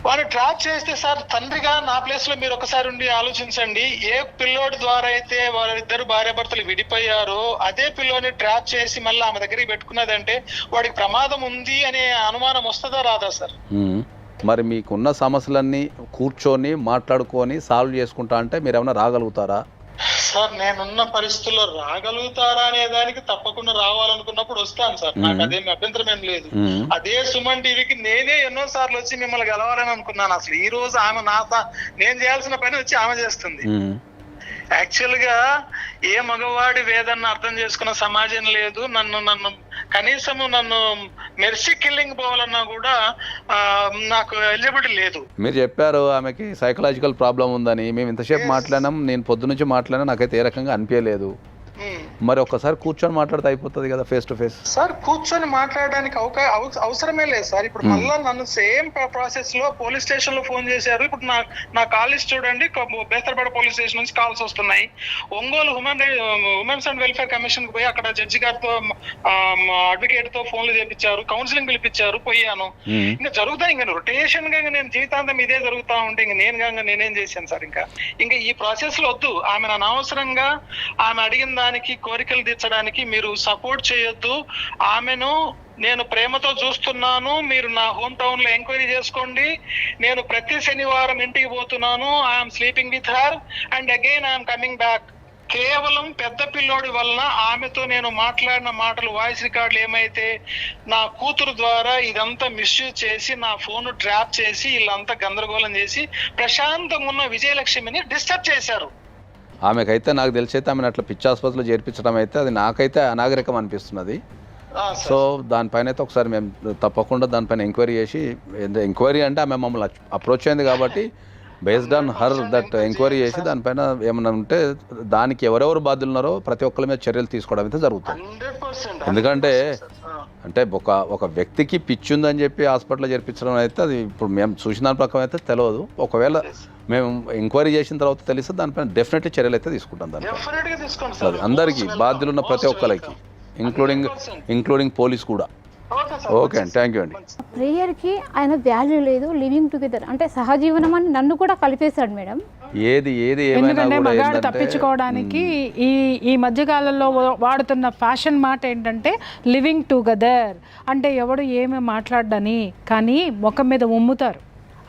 వాడిని ట్రాప్ చేస్తే సార్, తండ్రిగా నా ప్లేస్ లో మీరు ఒకసారి ఉండి ఆలోచించండి. ఏ పిల్లోడి ద్వారా అయితే వాళ్ళిద్దరు భార్యాభర్తలు విడిపోయారో అదే పిల్లోని ట్రాప్ చేసి మళ్ళీ ఆమె దగ్గరికి పెట్టుకున్నదంటే వాడికి ప్రమాదం ఉంది అనే అనుమానం వస్తుందా రాదా సార్? మరి మీకున్న సమస్యలన్నీ కూర్చొని మాట్లాడుకొని సాల్వ్ చేసుకుంటా అంటే మీరు ఏమైనా రాగలుగుతారా? సార్, నేనున్న పరిస్థితుల్లో రాగలుగుతారా అనే దానికి తప్పకుండా రావాలనుకున్నప్పుడు వస్తాను సార్, నాకు అదేమి అభ్యంతరం ఏం లేదు. అదే సుమన్ టీవీకి నేనే ఎన్నో సార్లు వచ్చి మిమ్మల్ని గెలవాలని అనుకున్నాను. అసలు ఈ రోజు ఆమె నేను చేయాల్సిన పని వచ్చి ఆమె చేస్తుంది. యాక్చువల్ గా ఏ మగవాడి వేదన్న అర్థం చేసుకున్న సమాజం లేదు. నన్ను కనీసము మెర్సీ కిల్లింగ్ పోవాలన్నా కూడా నాకు ఎలిజిబిలిటీ లేదు. మీరు చెప్పారు ఆమెకి సైకలాజికల్ ప్రాబ్లం ఉందని. మేము ఇంతసేపు మాట్లాడినాం, నేను పొద్దు నుంచి మాట్లాడినా, నాకైతే ఏ రకంగా అనిపించలేదు. మరి ఒక్కసారి కూర్చొని మాట్లాడితే అయిపోతుంది కదా ఫేస్ టు ఫేస్. సార్ కూర్చొని మాట్లాడడానికి అవసరమే లేదు సార్. ఇప్పుడు మళ్ళీ నన్ను సేమ్ ప్రాసెస్ లో పోలీస్ స్టేషన్ లో ఫోన్ చేశారు. ఇప్పుడు నా కాలేజ్ చూడండి, బేస్తరపేట పోలీస్ స్టేషన్ నుంచి కాల్స్ వస్తున్నాయి. Ongole women's and welfare commission కి పోయి అక్కడ జడ్జి గారితో అడ్వకేట్ తో ఫోన్లు చేపించారు, కౌన్సిలింగ్ పిలిపించారు, పోయాను. ఇంకా జరుగుతాయి, ఇంకా రొటేషన్ గా నేను జీవితాంతం ఇదే జరుగుతా ఉంటే ఇంక నేనేం చేశాను సార్. ఇంకా ఈ ప్రాసెస్ లో వద్దు. ఆమె అనవసరంగా ఆమె అడిగిన దానికి కోరికలు తీర్చడానికి మీరు సపోర్ట్ చేయొద్దు. ఆమెను నేను ప్రేమతో చూస్తున్నాను, మీరు నా హోమ్ టౌన్ లో ఎంక్వైరీ చేసుకోండి. నేను ప్రతి శనివారం ఇంటికి పోతున్నాను. I'm sleeping with her and again I'm coming back. కేవలం పెద్ద పిల్లోడి వలన ఆమెతో నేను మాట్లాడిన మాటలు, వాయిస్ రికార్డులు ఏమైతే నా కూతురు ద్వారా ఇదంతా మిస్యూజ్ చేసి నా ఫోన్ ట్రాప్ చేసి వీళ్ళంతా గందరగోళం చేసి ప్రశాంతంగా ఉన్న విజయలక్ష్మిని డిస్టర్బ్ చేశారు. ఆమెకైతే నాకు తెలిసి అయితే ఆమెను అట్లా పిచ్చి ఆసుపత్రిలో చేర్పించడం అయితే అది నాకైతే అనాగరికం అనిపిస్తున్నది. సో దానిపైన అయితే ఒకసారి మేము తప్పకుండా దానిపైన ఎంక్వైరీ చేసి, ఎంక్వైరీ అంటే ఆమె మమ్మల్ని అప్రోచ్ అయింది కాబట్టి based on her that enquiry చేసి దానిపైన ఏమన్నా ఉంటే దానికి ఎవరెవరు బాధ్యులు ఉన్నారో ప్రతి ఒక్కరి మీద చర్యలు తీసుకోవడం అయితే జరుగుతుంది. ఎందుకంటే అంటే ఒక వ్యక్తికి పిచ్చి ఉందని చెప్పి హాస్పిటల్లో చేర్పించడం అయితే అది ఇప్పుడు మేము చూసిన దాని ప్రకారం అయితే తెలియదు. ఒకవేళ మేము ఎంక్వైరీ చేసిన తర్వాత తెలిస్తే దానిపైన డెఫినెట్లీ చర్యలు అయితే తీసుకుంటాం. దానిపైన అది అందరికీ బాధ్యులు ఉన్న ప్రతి ఒక్కరికి, ఇంక్లూడింగ్ పోలీస్ కూడా. ఓకే అండి, థ్యాంక్ యూ అండి. ప్రేయర్కి ఆయన వాల్యూ లేదు, లివింగ్ టుగెదర్ అంటే సహజీవనం అని నన్ను కూడా కలిపేశాడు మేడం. ఏది ఎందుకంటే మగాడు తప్పించుకోవడానికి ఈ మధ్యకాలంలో వాడుతున్న ఫ్యాషన్ మాట ఏంటంటే లివింగ్ టుగెదర్ అంటే ఎవడు ఏమీ మాట్లాడని, కానీ ముఖం మీద ఉమ్ముతారు.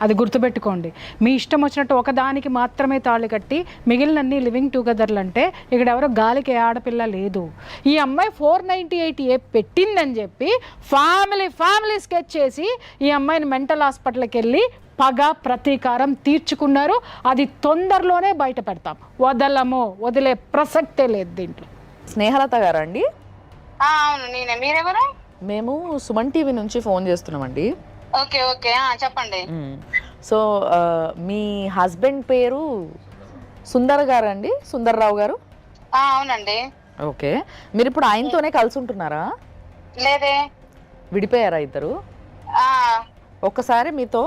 అది గుర్తుపెట్టుకోండి. మీ ఇష్టం వచ్చినట్టు ఒకదానికి మాత్రమే తాళి కట్టి మిగిలినన్ని లివింగ్ టుగెదర్లు అంటే ఇక్కడ ఎవరో గాలికి ఆడపిల్ల లేదు. ఈ అమ్మాయి 498A పెట్టిందని చెప్పి ఫ్యామిలీ స్కెచ్ చేసి ఈ అమ్మాయిని మెంటల్ హాస్పిటల్కి వెళ్ళి పగ ప్రతీకారం తీర్చుకున్నారు. అది తొందరలోనే బయట పెడతాం, వదిలే ప్రసక్తే లేదు దీంట్లో. స్నేహలత గారా అండి? అవును నేనే. మీరెవరు? మేము సుమన్ టీవీ నుంచి ఫోన్ చేస్తున్నామండి. ఓకే ఓకే చెప్పండి. సో మీ హస్బెండ్ పేరు సుందర్ గారు అండి, సుందర్రావు గారు? అవునండి. ఓకే, మీరు ఇప్పుడు ఆయనతోనే కలిసి ఉంటున్నారా? లేదే, విడిపోయారా ఇద్దరు? ఒక్కసారి మీతో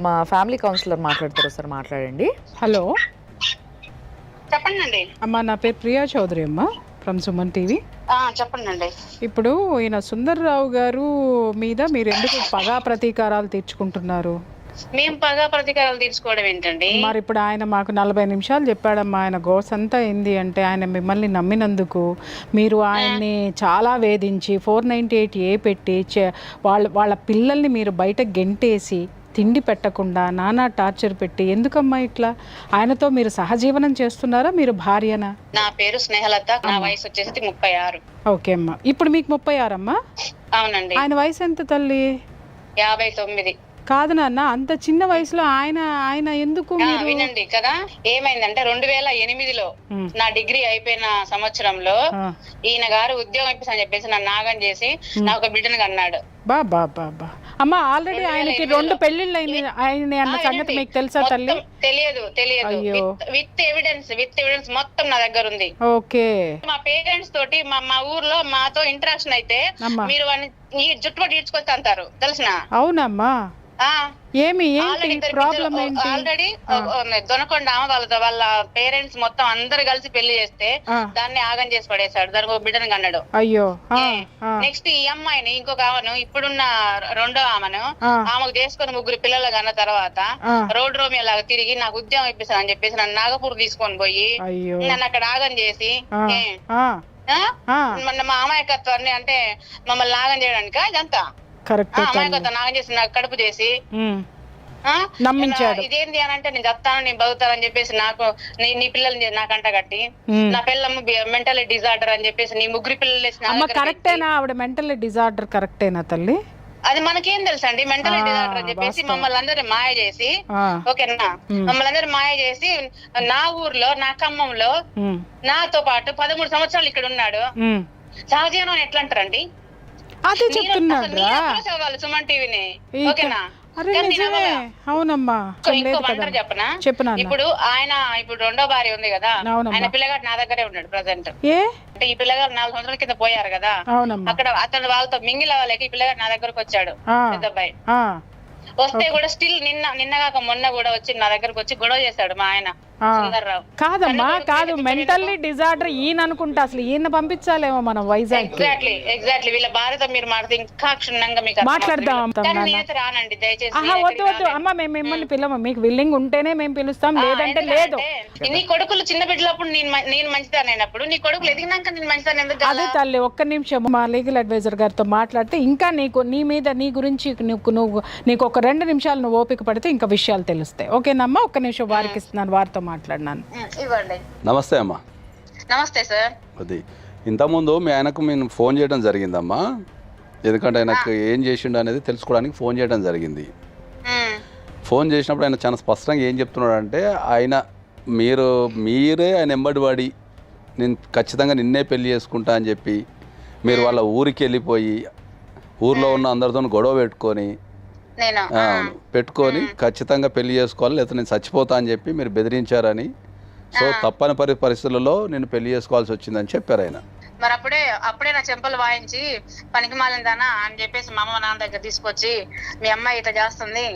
మా ఫ్యామిలీ కౌన్సిలర్ మాట్లాడతారు, సార్ మాట్లాడండి. హలో చెప్పండి. అమ్మా, నా పేరు ప్రియా చౌదరి అమ్మ, ఫ్రమ్ సుమన్ టీవీ. చెప్పండి. ఇప్పుడు ఈయన సుందర్రావు గారు మీద మీరు ఎందుకు పగా ప్రతీకారాలు తీర్చుకుంటున్నారు? మేము పగా ప్రతీకారాలు తీర్చుకోవడం ఏంటండి? మరి ఇప్పుడు ఆయన మాకు 40 నిమిషాలు చెప్పాడమ్మా. ఆయన గోస్ అంతా ఏంది అంటే ఆయన మిమ్మల్ని నమ్మినందుకు మీరు ఆయన్ని చాలా వేధించి 498A పెట్టి వాళ్ళ పిల్లల్ని మీరు బయట గెంటేసి తిండి పెట్టకుండా నానా టార్చర్ పెట్టి, ఎందుకమ్మా ఇట్లా? ఆయనతో మీరు సహజీవనం చేస్తున్నారా? మీరు భార్యనా? నా పేరు స్నేహలత, నా వయసు వచ్చేసి 36. ఓకే అమ్మా, ఇప్పుడు మీకు 36 అమ్మా? అవునండి. ఆయన వయసు ఎంత తల్లి? 59. కాదు నాన్న, అంత చిన్న వయసులో ఆయన ఎందుకు? వినండి కదా, ఏమైందంటే 2008లో నా డిగ్రీ అయిపోయిన సంవత్సరంలో ఈయన గారు ఉద్యోగం ఇప్పిస్తా చెప్పేసి నన్ను నాగం చేసి నా ఒక బిడ్డను కన్నాడు. బాబా అమ్మా, ఆల్రెడీ ఆయనకి 2 పెళ్లిళ్ళు అయింది అన్న సంగతి మీకు తెలుసా తల్లి? తెలియదు. విత్ ఎవిడెన్స్ మొత్తం నా దగ్గర ఉంది. ఓకే, మా పేరెంట్స్ తోటి మా ఊర్లో మాతో ఇంటరాక్షన్ అయితే మీరు వాడిని జుట్టుపట్టి ఈడ్చుకొస్తా అంటారు, తెలిసిన? అవునమ్మా, ఏమి ప్రాబ్లం ఏంటి? ఆల్రెడీ దొనకొండ వాళ్ళ పేరెంట్స్ మొత్తం అందరు కలిసి పెళ్లి చేస్తే దాన్ని ఆగం చేసి పడేశాడు. దానికి ఒక బిడ్డను కన్నాడు. అయ్యో. నెక్స్ట్ ఈ అమ్మాయిని ఇంకొక ఆమెను, ఇప్పుడున్న రెండో ఆమెను ఆమెకు చేసుకుని 3 పిల్లలు కన్న తర్వాత రోడ్ రోమి లాగా తిరిగి నాకు ఉద్యోగం ఇప్పిస్తాను అని చెప్పేసి నన్ను నాగపూర్ తీసుకొని పోయి నన్ను అక్కడ ఆగం చేసి మా అమాయకత్వాన్ని అంటే మమ్మల్ని నాగం చేయడానికి ఇదంతా అమాయకత్వం నాగం చేసి నాకు కడుపు చేసి నమ్మించాడు. ఇదేంటి అని అంటే నేను చెప్తాను, నేను బతుకుతానని చెప్పేసి నాకు నీ పిల్లల్ని నాకంట కట్టి నా పిల్లమ్మ మెంటల్ డిజార్డర్ అని చెప్పేసి నీ 3 పిల్లలు. కరెక్టేనా ఆవిడ మెంటల్ డిజార్డర్? కరెక్టేనా తల్లి? అది మనకేం తెలుసు అండి, మెంటల్ డిజార్డర్ అని చెప్పేసి మమ్మల్ని అందరినీ మాయ చేసి, ఓకేనా, మమ్మల్ని అందరినీ మాయ చేసి నా ఊర్లో నా ఖమ్మంలో నాతో పాటు 13 సంవత్సరాలు ఇక్కడ ఉన్నాడు. సహజీవనం ఎట్లా అంటారండి? అదే చెప్తున్నాడు సుమన్ టీవీని, ఓకేనా? అరే కానీ నేను నిజమే, అవ్వగా. అవునమ్మా. ఇంకో వంటరు చెప్పనా, చెప్పనా ఇప్పుడు ఆయన ఇప్పుడు రెండో భార్య ఉంది కదా, అవునమ్మా. ఆయన పిల్లగాడు నా దగ్గరే ఉన్నాడు ప్రజెంట్. ఏ అంటే ఈ పిల్లగాడు 4 సంవత్సరాల కింద పోయారు కదా, అవునమ్మా. అక్కడ అతను వాళ్ళతో మింగిల్ అవ్వలేక ఈ పిల్లగాడు నా దగ్గరకు వచ్చాడు, పెద్ద అబ్బాయి. ఆ, వస్తే కూడా స్టిల్ నిన్నగాక మొన్న కూడా వచ్చి నా దగ్గరకు వచ్చి గొడవ చేశాడు మా ఆయన సుందర్రావు. కాదమ్మా కాదు, మెంటల్లీ డిజార్డర్ ఈయన అనుకుంటా. అసలు ఈయన పంపించాలేమో మనం వైజాగ్. ఎగ్జాక్ట్లీ వీళ్ళ భార్యతో మీరు మాట్లాడితే ఇంకా క్షుణ్ణంగా మీకు మాట్లాడదాం. కానీ నేనైతే రానండి దయచేసి. ఆహా వద్దు వద్దు అమ్మ, మేము మిమ్మల్ని పిలవము. మీకు విల్లింగ్ ఉంటేనే మేము పిలుస్తాం, లేదంటే లేదు. నీ కొడుకులు చిన్న బిడ్డలప్పుడు నేను మంచిదానైనప్పుడు నీ కొడుకులు ఎదిగినాక నేను మంచిదాన్ని ఎందుకు కాదా? అదే తల్లి, ఒక్క నిమిషం మా లీగల్ అడ్వైజర్ గారితో మాట్లాడితే ఇంకా నీ మీద నీ గురించి నీకు ఒక 2 నిమిషాలు నువ్వు ఓపిక పడితే ఇంకా విషయాలు తెలుస్తాయి. ఓకేనమ్మా, ఒక్క నిమిషం వారికి ఇస్తున్నాను, వారితో మాట్లాడినాను. ఇవ్వండి. నమస్తే అమ్మా. నమస్తే సార్. అది ఇంతకుముందు మీ ఆయనకు మేము ఫోన్ చేయడం జరిగిందమ్మా, ఎందుకంటే ఆయనకు ఏం చేసిండు అనేది తెలుసుకోవడానికి ఫోన్ చేయడం జరిగింది. ఫోన్ చేసినప్పుడు ఆయన చాలా స్పష్టంగా ఏం చెప్తున్నాడు అంటే, మీరే ఆయన ఎంబడి పడి నేను ఖచ్చితంగా నిన్నే పెళ్లి చేసుకుంటా అని చెప్పి మీరు వాళ్ళ ఊరికి వెళ్ళిపోయి ఊర్లో ఉన్న అందరితో గొడవ పెట్టుకొని ఖచ్చితంగా పెళ్లి చేసుకోవాలి, లేకపోతే నేను చచ్చిపోతా అని చెప్పి మీరు బెదిరించారని, సో తప్పని పరిస్థితులలో నేను పెళ్లి చేసుకోవాల్సి వచ్చిందని చెప్పారు ఆయన. మరి అప్పుడే నా చెంపలు వాయించి పనికి మాలిందానా అని చెప్పేసి మా అమ్మ నాన్న దగ్గర తీసుకొచ్చి మీ అమ్మాయి ఇట్లా చేస్తుంది,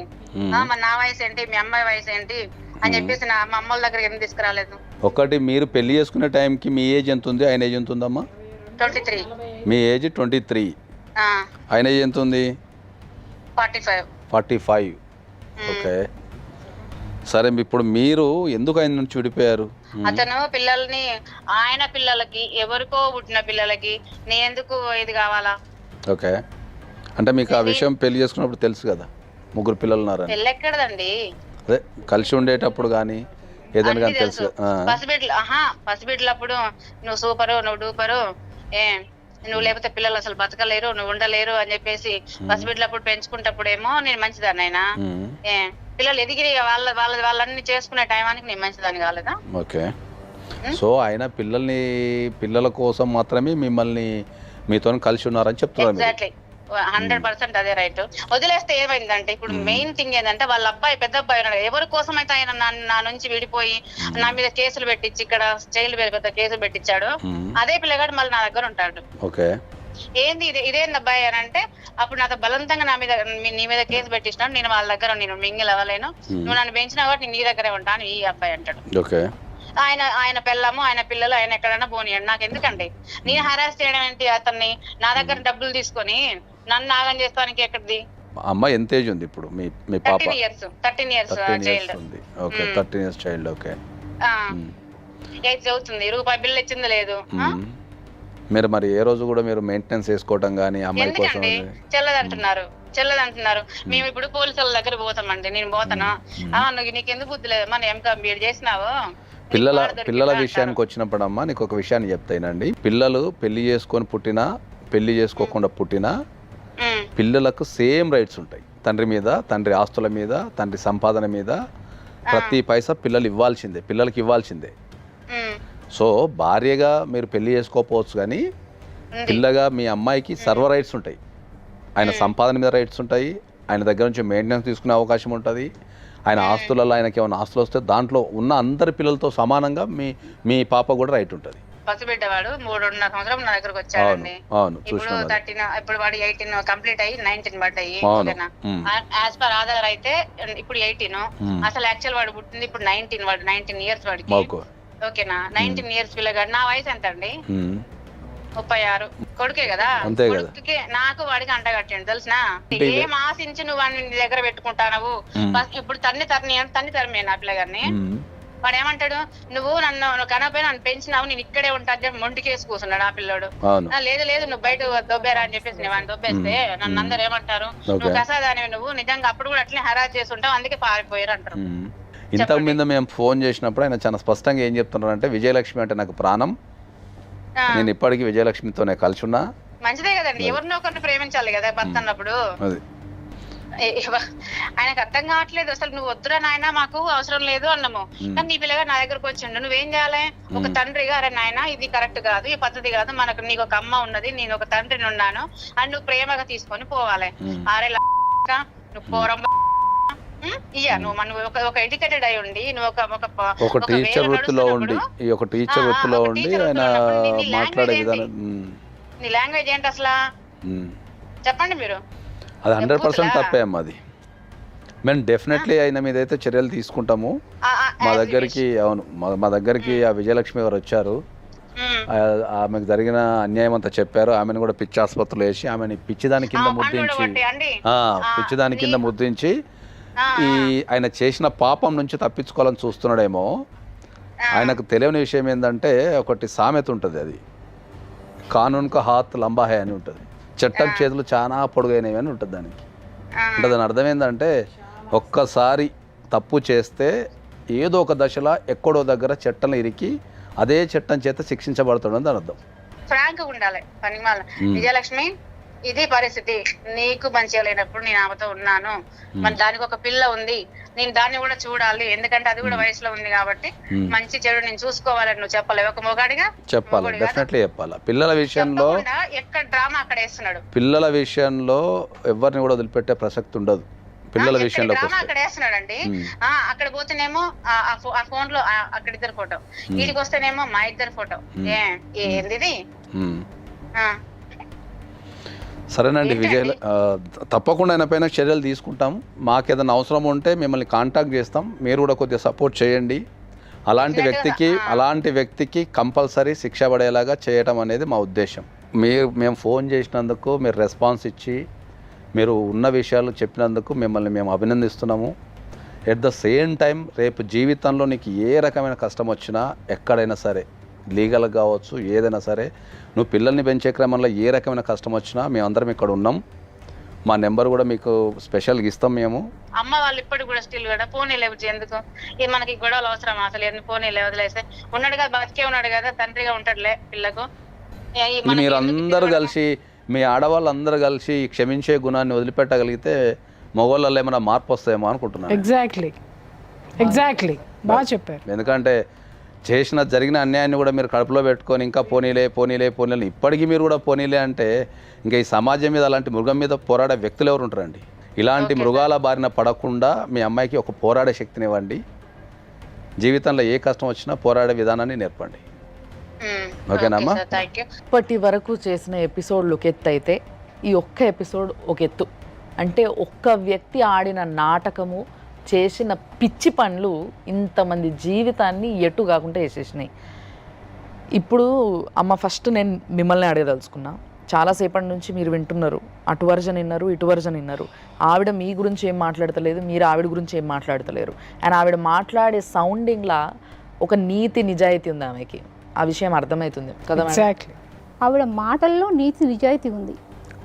మరి నా వయసు ఏంటి మీ అమ్మాయి వయసు ఏంటి అని చెప్పేసి మా అమ్మ వాళ్ళ దగ్గర ఎందుకు తీసుకురాలేదు? ఒకటి, మీరు పెళ్లి చేసుకునే టైంకి మీ ఏజ్ ఎంత ఉంది, ఆయన ఏజ్ ఎంత ఉందమ్మా? 23. మీ ఏజ్ 23, ఆయన ఏజ్ ఎంత ఉంది? 45. ఓకే, సరే. ఇప్పుడు మీరు ఎందుకు ఆయన నుంచి విడిపోయారు? అతను పిల్లల్ని ఆయన పిల్లలకి ఎవరికో పుట్టిన పిల్లలకి నేను ఎందుకు ఇది కావాలా? ఓకే, అంటే మీకు ఆ విషయం పెళ్లి చేసుకున్నప్పుడు తెలుసు కదా 3 పిల్లలు ఉన్నారని? పెళ్ళి ఎక్కడదండి, అదే కలిసి ఉండేటప్పుడు కానీ ఏదైనా కానీ తెలుసు. పసిబిడ్డలప్పుడు నువ్వు సూపరు, నువ్వు డూపరు, నువ్వు లేకపోతే పిల్లలు అసలు బతకలేరు, నువ్వు ఉండలేరు అని చెప్పేసి పసిబిడ్డలప్పుడు పెంచుకుంటప్పుడేమో నేను మంచిదాన్నైనా, పిల్లలు ఎదిగి వాళ్ళన్ని చేసుకునే టైమానికి నేను మంచిదాన్ని కాలేదా? ఓకే, సో ఆయన పిల్లల కోసం మాత్రమే మిమ్మల్ని మీతో కలిసి ఉన్నారని చెప్తున్నారు. ఎగ్జాక్ట్లీ 100% అదే రైట్. వదిలేస్తే ఏమైందంటే ఇప్పుడు మెయిన్ థింగ్ ఏంటంటే వాళ్ళ అబ్బాయి పెద్ద అబ్బాయి ఉన్నాడు, ఎవరి కోసం అయితే ఆయన నా నుంచి విడిపోయి నా మీద కేసులు పెట్టించి ఇక్కడ జైలు పెద్ద కేసులు పెట్టించాడు, అదే పిల్లగాడు మళ్ళీ నా దగ్గర ఉంటాడు. ఓకే, ఏంది ఇదేంది అబ్బాయి అని అంటే, అప్పుడు నాతో బలవంతంగా నీ మీద కేసు పెట్టించినాడు, నేను వాళ్ళ దగ్గర నేను మింగిల్ అవ్వలేను, నువ్వు నన్ను పెంచినా కాబట్టి నేను నీ దగ్గరే ఉంటాను ఈ అబ్బాయి అంటాడు. ఓకే, ఆయన పిల్లము ఆయన పిల్లలు ఆయన ఎక్కడైనా పోనీయండి, నాకు ఎందుకండి నేను హరాస్ చేయడం ఏంటి అతన్ని, నా దగ్గర డబ్బులు తీసుకొని నన్ను నాగం చేస్తానికి ఎక్కడిది? అమ్మ ఎంత ఏజ్ ఉంది ఇప్పుడు మీ పాప? 13 years child. Okay, 13 years child. Okay, 8 చదువుతుంది, రూపాయి బిల్లు ఇచ్చింది లేదు. మీరు మరి ఏ రోజు కూడా మీరు మెయింటెనెన్స్ చేసుకోవడం కానీ అమ్మాయి కోసం? చెల్లదంటున్నారు. మేము ఇప్పుడు పోలీసుల దగ్గర పోతామండి, నేను పోతాను, నీకు ఎందుకు బుద్ధి లేదు, మనం ఎంకమ్ చేసినావు. పిల్లల విషయానికి వచ్చినప్పుడు అమ్మా నీకు ఒక విషయాన్ని చెప్తానండి, పిల్లలు పెళ్లి చేసుకొని పుట్టినా పెళ్లి చేసుకోకుండా పుట్టినా పిల్లలకు సేమ్ రైట్స్ ఉంటాయి. తండ్రి మీద, తండ్రి ఆస్తుల మీద, తండ్రి సంపాదన మీద ప్రతి పైసా పిల్లలకి ఇవ్వాల్సిందే. సో భార్యగా మీరు పెళ్లి చేసుకోకపోవచ్చు కానీ పిల్లగా మీ అమ్మాయికి సర్వ రైట్స్ ఉంటాయి. ఆయన సంపాదన మీద రైట్స్ ఉంటాయి, ఆయన దగ్గర నుంచి మెయింటెనెన్స్ తీసుకునే అవకాశం ఉంటుంది, ఆయన ఆస్తులలో ఆయనకి ఏమైనా ఆస్తులు వస్తే దాంట్లో ఉన్న అందరి పిల్లలతో సమానంగా మీ పాప కూడా రైట్ ఉంటుంది. పసిబిడ్డవాడు 3.5 సంవత్సరం నా దగ్గరకు వచ్చాడండి. ఇప్పుడు 13, ఇప్పుడు వాడు 18 కంప్లీట్ అయ్యి 19 పడ్డాయి. యాజ్ పర్ ఆధార్ అయితే ఇప్పుడు 18, అసలు యాక్చువల్ వాడు పుట్టింది ఇప్పుడు 19, వాడు 19 ఇయర్స్ వాడికి. ఓకేనా, 19 ఇయర్స్ పిల్లగాడు. నా వయసు ఎంత అండి? 36. కొడుకే కదా, కొడుకుకి నాకు వాడికి అంట కట్టిండు తెలిసిన. ఏం ఆశించి నువ్వు వాడిని నీ దగ్గర పెట్టుకుంటావు? ఇప్పుడు తన్ని తరిమే నా పిల్లగారిని. వాడు ఏమంటాడు, నువ్వు నన్ను కనపై నన్ను పెంచినావు, నేను ఇక్కడే ఉంటా అని చెప్పి మొండికేసి కూర్చున్నాడు ఆ పిల్లోడు. లేదు నువ్వు బయట దొబ్బేరా అని చెప్పేసి నేను దొబ్బేస్తే నన్ను అందరు ఏమంటారు, నువ్వు కసాదాని, నువ్వు నిజంగా అప్పుడు కూడా అట్లనే హరాజ్ చేస్తుంటావు, అందుకే పారిపోయారు అంటారు. ఇంతకు మీద మేము ఫోన్ చేసినప్పుడు ఆయన చాలా స్పష్టంగా ఏం చెప్తున్నారు అంటే, విజయలక్ష్మి అంటే నాకు ప్రాణం, నేను ఇప్పటికీ విజయలక్ష్మితోనే కలిసి ఉన్నా. మంచిదే కదండి, ఎవరినో ఒకరిని ప్రేమించాలి కదా భర్త అన్నప్పుడు. ఆయనకు అర్థం కావట్లేదు అసలు, నువ్వు వద్దురా నాయన మాకు అవసరం లేదు అన్నాము, కానీ నీ పిల్లగా నా దగ్గరకు వచ్చిండు, నువ్వేం చేయాలి? ఒక తండ్రిగా, అరే నాయన ఇది కరెక్ట్ కాదు, ఈ పద్ధతి కాదు, మనకు నీకు ఒక అమ్మ ఉన్నది, నేను ఒక తండ్రిని ఉన్నాను అని నువ్వు ప్రేమగా తీసుకొని పోవాలి. అరే నువ్వు పోరం ఇయ్యా నువ్వు ఒక ఎడ్యుకేటెడ్ అయి ఉండి నువ్వు ఒక టీచర్ వృత్తిలో ఉండి ఆయన మాట్లాడే విధానం నీ లాంగ్వేజ్ ఏంటి అసలు చెప్పండి మీరు. అది 100% తప్పే అమ్మా. అది మేము డెఫినెట్లీ ఆయన మీద అయితే చర్యలు తీసుకుంటాము. మా దగ్గరికి మా దగ్గరికి ఆ విజయలక్ష్మి గారు వచ్చారు. ఆమెకు జరిగిన అన్యాయం అంతా చెప్పారు. ఆమెను కూడా పిచ్చి ఆసుపత్రిలో వేసి ఆమెని పిచ్చిదాని కింద ముద్రించి ఈ ఆయన చేసిన పాపం నుంచి తప్పించుకోవాలని చూస్తున్నాడేమో. ఆయనకు తెలియని విషయం ఏంటంటే ఒకటి సామెత ఉంటుంది, అది కానూన్ కా హాత్ లంబా హై అని ఉంటుంది. చట్టం చేతులు చాలా పొడుగైనవి అని ఉంటుంది దానికి. అంటే దాని అర్థం ఏంటంటే ఒక్కసారి తప్పు చేస్తే ఏదో ఒక దశలో ఎక్కడో దగ్గర చట్టం ఇరికి అదే చట్టం చేత శిక్షించబడుతుందని దాని అర్థం. ఫ్రాంక్ ఉండాలి పనిమాల. విజయలక్ష్మి ఇది పరిస్థితి, నీకు మంచిగా లేనప్పుడు నేను ఆమెతో ఉన్నాను, మరి దానికి ఒక పిల్ల ఉంది, నేను దాన్ని కూడా చూడాలి, ఎందుకంటే అది కూడా వయసులో ఉంది కాబట్టి మంచి చెడు నేను చూసుకోవాలని నువ్వు చెప్పలేవు ఒక మొగాడిగా? చెప్పాలి, డెఫినెట్లీ చెప్పాలి. పిల్లల విషయంలో ఎక్కడ డ్రామా అక్కడ వేస్తున్నాడు. పిల్లల విషయంలో ఎవరిని కూడా వదిలిపెట్టే ప్రసక్తి ఉండదు. పిల్లల విషయంలో అక్కడ వేస్తున్నాడండి. అక్కడ పోతేనేమో ఆ ఫోన్ లో అక్కడ ఇద్దరు ఫోటో, వీడికి వస్తేనేమో మా ఇద్దరు ఫోటో. ఏంది? సరేనండి విజయ్, తప్పకుండా ఆయన పైన చర్యలు తీసుకుంటాం. మాకు ఏదైనా అవసరం ఉంటే మిమ్మల్ని కాంటాక్ట్ చేస్తాం. మీరు కూడా కొద్దిగా సపోర్ట్ చేయండి. అలాంటి వ్యక్తికి కంపల్సరీ శిక్ష పడేలాగా చేయటం అనేది మా ఉద్దేశం. మేము ఫోన్ చేసినందుకు మీరు రెస్పాన్స్ ఇచ్చి మీరు ఉన్న విషయాలు చెప్పినందుకు మిమ్మల్ని మేము అభినందిస్తున్నాము. ఎట్ ద సేమ్ టైం రేపు జీవితంలో నీకు ఏ రకమైన కష్టం వచ్చినా ఎక్కడైనా సరే, లీగల్గా కావచ్చు, ఏదైనా సరే, నువ్వు పిల్లల్ని పెంచే క్రమంలో ఏ రకమైన కష్టం వచ్చినా మేమందరం ఇక్కడ ఉన్నాం. మా నెంబర్ కూడా మీకు స్పెషల్గా ఇస్తాం. మేము అమ్మ వాళ్ళు ఇప్పటికి కూడా స్టిల్ కూడా పోనీ లేవు, ఎందుకు మనకి గొడవలు అవసరం అసలు? పోనీ లే, వదిలేస్తే ఉన్నాడు కదా, బతికే ఉన్నాడు కదా, తండ్రిగా ఉంటాడులే పిల్లకు. మీరందరూ కలిసి, మీ ఆడవాళ్ళందరూ కలిసి క్షమించే గుణాన్ని వదిలిపెట్టగలిగితే మగవాళ్ళలో ఏమైనా మార్పు వస్తాయేమో అనుకుంటున్నాను. ఎగ్జాక్ట్లీ బాగా చెప్పారు. ఎందుకంటే జరిగిన అన్యాయాన్ని కూడా మీరు కడుపులో పెట్టుకొని ఇంకా పోనీలే ఇప్పటికీ మీరు కూడా పోనీలే అంటే ఇంకా ఈ సమాజం మీద అలాంటి మృగం మీద పోరాడే వ్యక్తులు ఎవరు ఉంటారండి? ఇలాంటి మృగాల బారిన పడకుండా మీ అమ్మాయికి ఒక పోరాడే శక్తిని ఇవ్వండి. జీవితంలో ఏ కష్టం వచ్చినా పోరాడే విధానాన్ని నేర్పండి. ఓకేనమ్మా? ఇప్పటి వరకు చేసిన ఎపిసోడ్లు ఒక ఎత్తు అయితే ఈ ఒక్క ఎపిసోడ్ ఒక ఎత్తు. అంటే ఒక్క వ్యక్తి ఆడిన నాటకము, చేసిన పిచ్చి పనులు ఇంతమంది జీవితాన్ని ఎటు కాకుండా వేసేసినాయి. ఇప్పుడు అమ్మ, ఫస్ట్ నేను మిమ్మల్ని అడగదలుచుకున్నా. చాలాసేపటి నుంచి మీరు వింటున్నారు, అటు వర్జన్ విన్నారు, ఇటు వర్జన్ విన్నారు. ఆవిడ మీ గురించి ఏం మాట్లాడతలేదు, మీరు ఆవిడ గురించి ఏం మాట్లాడతలేరు. అండ్ ఆవిడ మాట్లాడే సౌండింగ్లా ఒక నీతి నిజాయితీ ఉంది ఆమెకి. ఆ విషయం అర్థమవుతుంది కదా? ఆవిడ మాటల్లో నీతి నిజాయితీ ఉంది,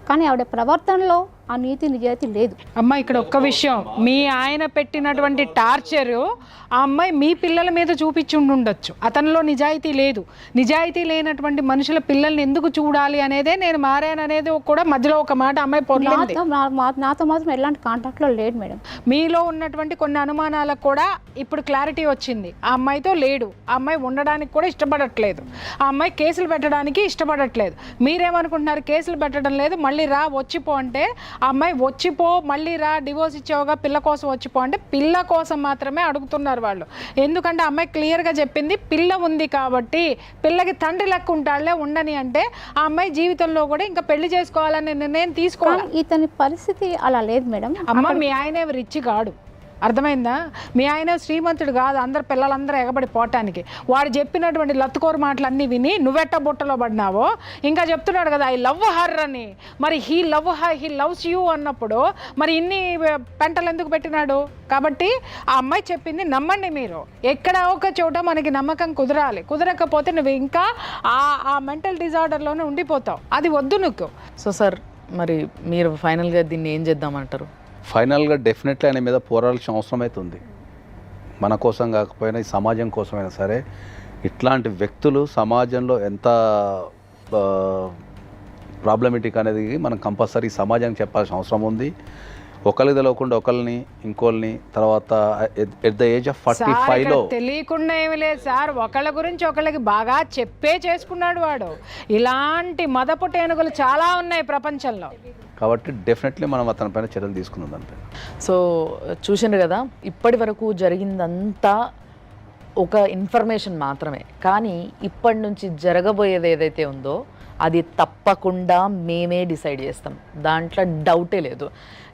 కానీ ఆవిడ ప్రవర్తనలో ఆ నీతి నిజాయితీ లేదు. అమ్మ, ఇక్కడ ఒక్క విషయం, మీ ఆయన పెట్టినటువంటి టార్చరు ఆ అమ్మాయి మీ పిల్లల మీద చూపించి ఉండొచ్చు. అతనిలో నిజాయితీ లేదు. నిజాయితీ లేనటువంటి మనుషుల పిల్లల్ని ఎందుకు చూడాలి అనేదే నేను మారాననేది కూడా మధ్యలో ఒక మాట అమ్మాయి పొందింది. నాతో మాత్రం ఎలాంటి కాంటాక్ట్లో లేడు మేడం. మీలో ఉన్నటువంటి కొన్ని అనుమానాలకు కూడా ఇప్పుడు క్లారిటీ వచ్చింది. ఆ అమ్మాయితో లేడు, ఆ అమ్మాయి ఉండడానికి కూడా ఇష్టపడట్లేదు, ఆ అమ్మాయి కేసులు పెట్టడానికి ఇష్టపడట్లేదు. మీరేమనుకుంటున్నారు? కేసులు పెట్టడం లేదు, మళ్ళీ రా వచ్చిపో అంటే ఆ అమ్మాయి వచ్చిపో, మళ్ళీ రా, డివోర్స్ ఇచ్చావుగా, పిల్ల కోసం వచ్చిపో అంటే పిల్ల కోసం మాత్రమే అడుగుతున్నారు వాళ్ళు. ఎందుకంటే అమ్మాయి క్లియర్గా చెప్పింది, పిల్ల ఉంది కాబట్టి, పిల్లకి తండ్రి లెక్క ఉంటాడులే, ఉండని అంటే ఆ అమ్మాయి జీవితంలో కూడా ఇంకా పెళ్లి చేసుకోవాలని నిర్ణయం తీసుకోవాలి. ఇతని పరిస్థితి అలా లేదు మేడం. అమ్మ, మీ ఆయన రిచ్ కాడు, అర్థమైందా? మీ ఆయన శ్రీమంతుడు కాదు అందరు పిల్లలందరూ ఎగబడి పోవటానికి. వాడు చెప్పినటువంటి లత్తుకోరు మాటలన్నీ విని నువ్వెట్ట బుట్టలో పడినావో ఇంకా చెప్తున్నాడు కదా, ఐ లవ్ హర్ అని. మరి హీ లవ్స్ యూ అన్నప్పుడు మరి ఇన్ని పెంటలు ఎందుకు పెట్టినాడు? కాబట్టి ఆ అమ్మాయి చెప్పింది నమ్మండి మీరు. ఎక్కడ ఒక చోట మనకి నమ్మకం కుదరాలి, కుదరకపోతే నువ్వు ఇంకా ఆ మెంటల్ డిజార్డర్లోనే ఉండిపోతావు. అది వద్దు నువ్వు. సో సార్, మరి మీరు ఫైనల్గా దీన్ని ఏం చేద్దామంటారు? ఫైనల్గా డెఫినెట్లీ ఆయన మీద పోరాడాల్సిన అవసరం అయితే ఉంది. మన కోసం కాకపోయినా ఈ సమాజం కోసమైనా సరే. ఇట్లాంటి వ్యక్తులు సమాజంలో ఎంత ప్రాబ్లమేటిక్ అనేది మనం కంపల్సరీ సమాజానికి చెప్పాల్సిన అవసరం ఉంది. ఒకరికి తెలియకుండా ఒకరిని, ఇంకోళ్ళని, తర్వాత ఎట్ ద ఏజ్ ఆఫ్ 45లో తెలియకుండా ఏమి లేదు సార్, ఒకళ్ళ గురించి ఒకళ్ళకి బాగా చెప్పే చేసుకున్నాడు వాడు. ఇలాంటి మదపు టేనుగులు చాలా ఉన్నాయి ప్రపంచంలో. కాబట్టి డెఫినెట్లీ మనం అతని పైన చర్యలు తీసుకుందాం దానిపైన. సో చూసిండ్రు కదా, ఇప్పటి వరకు జరిగిందంతా ఒక ఇన్ఫర్మేషన్ మాత్రమే. కానీ ఇప్పటి నుంచి జరగబోయేది ఏదైతే ఉందో అది తప్పకుండా మేమే డిసైడ్ చేస్తాం, దాంట్లో డౌటే లేదు.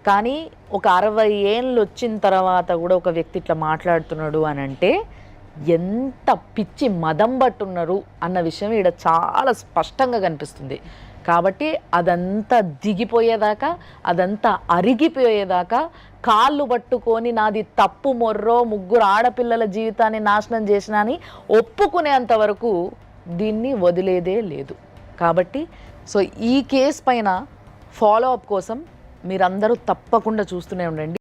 కానీ ఒక 60 ఏళ్ళు వచ్చిన తర్వాత కూడా ఒక వ్యక్తి ఇట్లా మాట్లాడుతున్నాడు అని అంటే ఎంత పిచ్చి మదం పట్టున్నారు అన్న విషయం ఇక్కడ చాలా స్పష్టంగా కనిపిస్తుంది. కాబట్టి అదంతా దిగిపోయేదాకా, అదంతా అరిగిపోయేదాకా కాళ్ళు పట్టుకొని నాది తప్పు మొర్రో 3 ఆడపిల్లల జీవితాన్ని నాశనం చేసినా అని ఒప్పుకునేంత వరకు దీన్ని వదిలేదే లేదు. కాబట్టి సో ఈ కేసు పైన ఫాలో అప్ కోసం మీరందరూ తప్పకుండా చూస్తూనే ఉండండి.